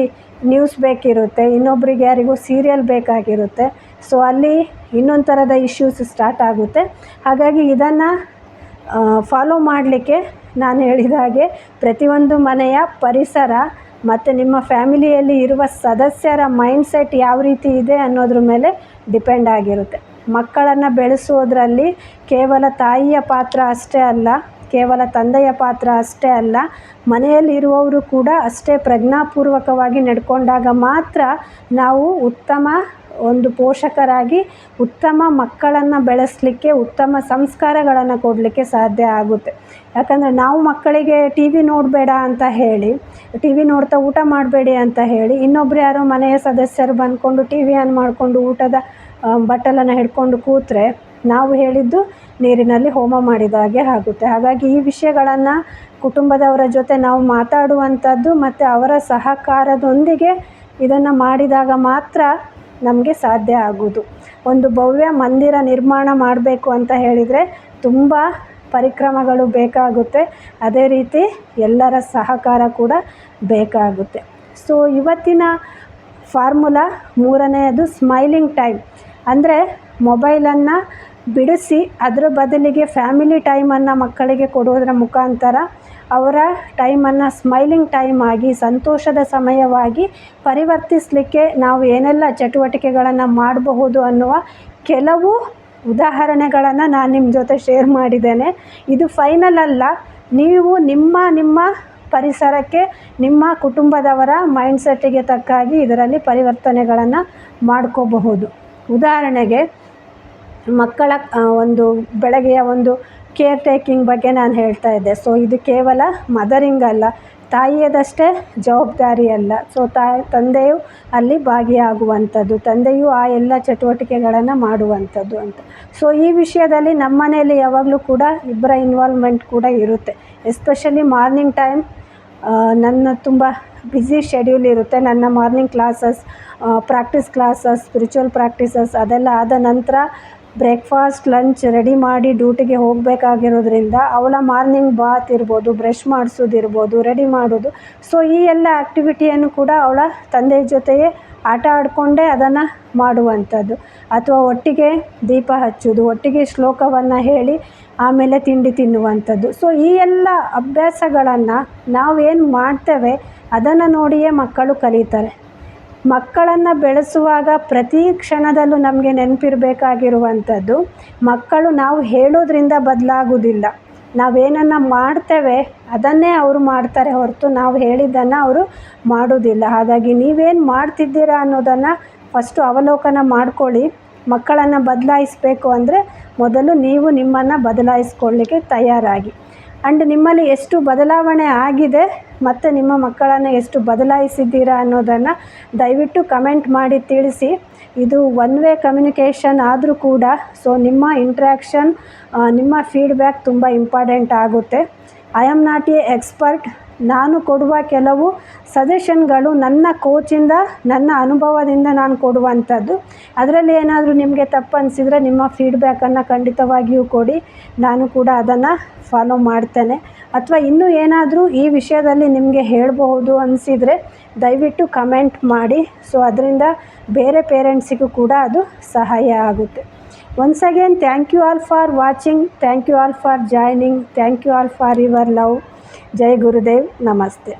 ನ್ಯೂಸ್ ಬೇಕಿರುತ್ತೆ, ಇನ್ನೊಬ್ಬರಿಗೆ ಯಾರಿಗೂ ಸೀರಿಯಲ್ ಬೇಕಾಗಿರುತ್ತೆ. ಸೊ ಅಲ್ಲಿ ಇನ್ನೊಂದು ಥರದ ಇಶ್ಯೂಸ್ ಸ್ಟಾರ್ಟ್ ಆಗುತ್ತೆ. ಹಾಗಾಗಿ ಇದನ್ನು ಫಾಲೋ ಮಾಡಲಿಕ್ಕೆ ನಾನು ಹೇಳಿದ ಹಾಗೆ ಪ್ರತಿಯೊಂದು ಮನೆಯ ಪರಿಸರ ಮತ್ತು ನಿಮ್ಮ ಫ್ಯಾಮಿಲಿಯಲ್ಲಿ ಇರುವ ಸದಸ್ಯರ ಮೈಂಡ್ಸೆಟ್ ಯಾವ ರೀತಿ ಇದೆ ಅನ್ನೋದ್ರ ಮೇಲೆ ಡಿಪೆಂಡ್ ಆಗಿರುತ್ತೆ. ಮಕ್ಕಳನ್ನು ಬೆಳೆಸೋದ್ರಲ್ಲಿ ಕೇವಲ ತಾಯಿಯ ಪಾತ್ರ ಅಷ್ಟೇ ಅಲ್ಲ, ಕೇವಲ ತಂದೆಯ ಪಾತ್ರ ಅಷ್ಟೇ ಅಲ್ಲ, ಮನೆಯಲ್ಲಿರುವವರು ಕೂಡ ಅಷ್ಟೇ ಪ್ರಜ್ಞಾಪೂರ್ವಕವಾಗಿ ನಡ್ಕೊಂಡಾಗ ಮಾತ್ರ ನಾವು ಉತ್ತಮ ಒಂದು ಪೋಷಕರಾಗಿ ಉತ್ತಮ ಮಕ್ಕಳನ್ನು ಬೆಳೆಸಲಿಕ್ಕೆ, ಉತ್ತಮ ಸಂಸ್ಕಾರಗಳನ್ನು ಕೊಡಲಿಕ್ಕೆ ಸಾಧ್ಯ ಆಗುತ್ತೆ. ಯಾಕಂದರೆ ನಾವು ಮಕ್ಕಳಿಗೆ ಟಿ ವಿ ನೋಡಬೇಡ ಅಂತ ಹೇಳಿ, ಟಿ ವಿ ನೋಡ್ತಾ ಊಟ ಮಾಡಬೇಡಿ ಅಂತ ಹೇಳಿ, ಇನ್ನೊಬ್ರು ಯಾರೋ ಮನೆಯ ಸದಸ್ಯರು ಬಂದ್ಕೊಂಡು ಟಿ ವಿ ಆನ್ ಮಾಡಿಕೊಂಡು ಊಟದ ಬಟ್ಟಲನ್ನು ಹಿಡ್ಕೊಂಡು ಕೂತ್ರೆ ನಾವು ಹೇಳಿದ್ದು ನೀರಿನಲ್ಲಿ ಹೋಮ ಮಾಡಿದ ಹಾಗೆ ಆಗುತ್ತೆ. ಹಾಗಾಗಿ ಈ ವಿಷಯಗಳನ್ನು ಕುಟುಂಬದವರ ಜೊತೆ ನಾವು ಮಾತಾಡುವಂಥದ್ದು ಮತ್ತು ಅವರ ಸಹಕಾರದೊಂದಿಗೆ ಇದನ್ನು ಮಾಡಿದಾಗ ಮಾತ್ರ ನಮಗೆ ಸಾಧ್ಯ ಆಗೋದು. ಒಂದು ಭವ್ಯ ಮಂದಿರ ನಿರ್ಮಾಣ ಮಾಡಬೇಕು ಅಂತ ಹೇಳಿದರೆ ತುಂಬ ಪರಿಕ್ರಮಗಳು ಬೇಕಾಗುತ್ತೆ, ಅದೇ ರೀತಿ ಎಲ್ಲರ ಸಹಕಾರ ಕೂಡ ಬೇಕಾಗುತ್ತೆ. ಸೊ ಇವತ್ತಿನ ಫಾರ್ಮುಲಾ ಮೂರನೆಯದು ಸ್ಮೈಲಿಂಗ್ ಟೈಮ್. ಅಂದರೆ ಮೊಬೈಲನ್ನು ಬಿಡಿಸಿ ಅದರ ಬದಲಿಗೆ ಫ್ಯಾಮಿಲಿ ಟೈಮನ್ನು ಮಕ್ಕಳಿಗೆ ಕೊಡೋದರ ಮುಖಾಂತರ ಅವರ ಟೈಮನ್ನು ಸ್ಮೈಲಿಂಗ್ ಟೈಮ್ ಆಗಿ, ಸಂತೋಷದ ಸಮಯವಾಗಿ ಪರಿವರ್ತಿಸಲಿಕ್ಕೆ ನಾವು ಏನೆಲ್ಲ ಚಟುವಟಿಕೆಗಳನ್ನು ಮಾಡಬಹುದು ಅನ್ನುವ ಕೆಲವು ಉದಾಹರಣೆಗಳನ್ನು ನಾನು ನಿಮ್ಮ ಜೊತೆ ಶೇರ್ ಮಾಡಿದ್ದೇನೆ. ಇದು ಫೈನಲ್ ಅಲ್ಲ, ನೀವು ನಿಮ್ಮ ಪರಿಸರಕ್ಕೆ, ನಿಮ್ಮ ಕುಟುಂಬದವರ ಮೈಂಡ್ಸೆಟ್ಟಿಗೆ ತಕ್ಕಾಗಿ ಇದರಲ್ಲಿ ಪರಿವರ್ತನೆಗಳನ್ನು ಮಾಡ್ಕೋಬಹುದು. ಉದಾಹರಣೆಗೆ ಮಕ್ಕಳ ಒಂದು ಬೆಳಗ್ಗೆಯ ಒಂದು ಕೇರ್ ಟೇಕಿಂಗ್ ಬಗ್ಗೆ ನಾನು ಹೇಳ್ತಾ ಇದ್ದೆ. ಸೊ ಇದು ಕೇವಲ ಮದರಿಂಗ್ ಅಲ್ಲ, ತಾಯಿಯದಷ್ಟೇ ಜವಾಬ್ದಾರಿ ಅಲ್ಲ. ಸೊ ತಂದೆಯು ಅಲ್ಲಿ ಭಾಗಿಯಾಗುವಂಥದ್ದು, ತಂದೆಯು ಆ ಎಲ್ಲ ಚಟುವಟಿಕೆಗಳನ್ನು ಮಾಡುವಂಥದ್ದು ಅಂತ. ಸೊ ಈ ವಿಷಯದಲ್ಲಿ ನಮ್ಮ ಮನೆಯಲ್ಲಿ ಯಾವಾಗಲೂ ಕೂಡ ಇಬ್ಬರ ಇನ್ವಾಲ್ವ್ಮೆಂಟ್ ಕೂಡ ಇರುತ್ತೆ. ಎಸ್ಪೆಷಲಿ ಮಾರ್ನಿಂಗ್ ಟೈಮ್ ನನ್ನ ತುಂಬ ಬ್ಯುಸಿ ಶೆಡ್ಯೂಲ್ ಇರುತ್ತೆ. ನನ್ನ morning classes, practice classes, spiritual practices ಅದೆಲ್ಲ ಆದ ನಂತರ ಬ್ರೇಕ್ಫಾಸ್ಟ್, ಲಂಚ್ ರೆಡಿ ಮಾಡಿ ಡ್ಯೂಟಿಗೆ ಹೋಗಬೇಕಾಗಿರೋದ್ರಿಂದ ಅವಳ ಮಾರ್ನಿಂಗ್ ಬಾತ್ ಇರ್ಬೋದು, ಬ್ರಷ್ ಮಾಡಿಸೋದಿರ್ಬೋದು, ರೆಡಿ ಮಾಡೋದು. ಸೊ ಈ ಎಲ್ಲ ಆ್ಯಕ್ಟಿವಿಟಿಯನ್ನು ಕೂಡ ಅವಳ ತಂದೆಯ ಜೊತೆಯೇ ಆಟ ಆಡಿಕೊಂಡೇ ಅದನ್ನು ಮಾಡುವಂಥದ್ದು. ಅಥವಾ ಒಟ್ಟಿಗೆ ದೀಪ ಹಚ್ಚೋದು, ಒಟ್ಟಿಗೆ ಶ್ಲೋಕವನ್ನು ಹೇಳಿ ಆಮೇಲೆ ತಿಂಡಿ ತಿನ್ನುವಂಥದ್ದು. ಸೊ ಈ ಎಲ್ಲ ಅಭ್ಯಾಸಗಳನ್ನು ನಾವೇನು ಮಾಡ್ತೇವೆ ಅದನ್ನು ನೋಡಿಯೇ ಮಕ್ಕಳು ಕಲಿತಾರೆ. ಮಕ್ಕಳನ್ನು ಬೆಳೆಸುವಾಗ ಪ್ರತಿ ಕ್ಷಣದಲ್ಲೂ ನಮಗೆ ನೆನಪಿರಬೇಕಾಗಿರುವಂಥದ್ದು, ಮಕ್ಕಳು ನಾವು ಹೇಳೋದ್ರಿಂದ ಬದಲಾಗೋದಿಲ್ಲ. ನಾವೇನನ್ನು ಮಾಡ್ತೇವೆ ಅದನ್ನೇ ಅವರು ಮಾಡ್ತಾರೆ ಹೊರತು ನಾವು ಹೇಳಿದ್ದನ್ನು ಅವರು ಮಾಡೋದಿಲ್ಲ. ಹಾಗಾಗಿ ನೀವೇನು ಮಾಡ್ತಿದ್ದೀರಾ ಅನ್ನೋದನ್ನು ಫಸ್ಟು ಅವಲೋಕನ ಮಾಡ್ಕೊಳ್ಳಿ. ಮಕ್ಕಳನ್ನು ಬದಲಾಯಿಸಬೇಕು ಅಂದರೆ ಮೊದಲು ನೀವು ನಿಮ್ಮನ್ನು ಬದಲಾಯಿಸ್ಕೊಳ್ಳಿಕ್ಕೆ ತಯಾರಾಗಿ. ಆ್ಯಂಡ್ ನಿಮ್ಮಲ್ಲಿ ಎಷ್ಟು ಬದಲಾವಣೆ ಆಗಿದೆ ಮತ್ತು ನಿಮ್ಮ ಮಕ್ಕಳನ್ನು ಎಷ್ಟು ಬದಲಾಯಿಸಿದ್ದೀರಾ ಅನ್ನೋದನ್ನು ದಯವಿಟ್ಟು ಕಮೆಂಟ್ ಮಾಡಿ ತಿಳಿಸಿ. ಇದು ಒನ್ ವೇ ಕಮ್ಯುನಿಕೇಷನ್ ಆದರೂ ಕೂಡ ನಿಮ್ಮ ಇಂಟ್ರ್ಯಾಕ್ಷನ್, ನಿಮ್ಮ ಫೀಡ್ಬ್ಯಾಕ್ ತುಂಬ ಇಂಪಾರ್ಟೆಂಟ್ ಆಗುತ್ತೆ. I am not A expert. ನಾನು ಕೊಡುವ ಕೆಲವು ಸಜೆಷನ್ಗಳು ನನ್ನ ಕೋಚಿಂದ, ನನ್ನ ಅನುಭವದಿಂದ ನಾನು ಕೊಡುವಂಥದ್ದು. ಅದರಲ್ಲಿ ಏನಾದರೂ ನಿಮಗೆ ತಪ್ಪು ಅನಿಸಿದರೆ ನಿಮ್ಮ ಫೀಡ್ಬ್ಯಾಕನ್ನು ಖಂಡಿತವಾಗಿಯೂ ಕೊಡಿ. ನಾನು ಕೂಡ ಅದನ್ನು ಫಾಲೋ ಮಾಡ್ತೇನೆ. ಅಥವಾ ಇನ್ನೂ ಏನಾದರೂ ಈ ವಿಷಯದಲ್ಲಿ ನಿಮಗೆ ಹೇಳಬಹುದು ಅನಿಸಿದರೆ ದಯವಿಟ್ಟು ಕಮೆಂಟ್ ಮಾಡಿ. ಅದರಿಂದ ಬೇರೆ ಪೇರೆಂಟ್ಸಿಗೂ ಕೂಡ ಅದು ಸಹಾಯ ಆಗುತ್ತೆ. Once again thank you all for watching. Thank you all for joining. Thank you all for your love. ಜೈ ಗುರುದೇವ್. ನಮಸ್ತೆ.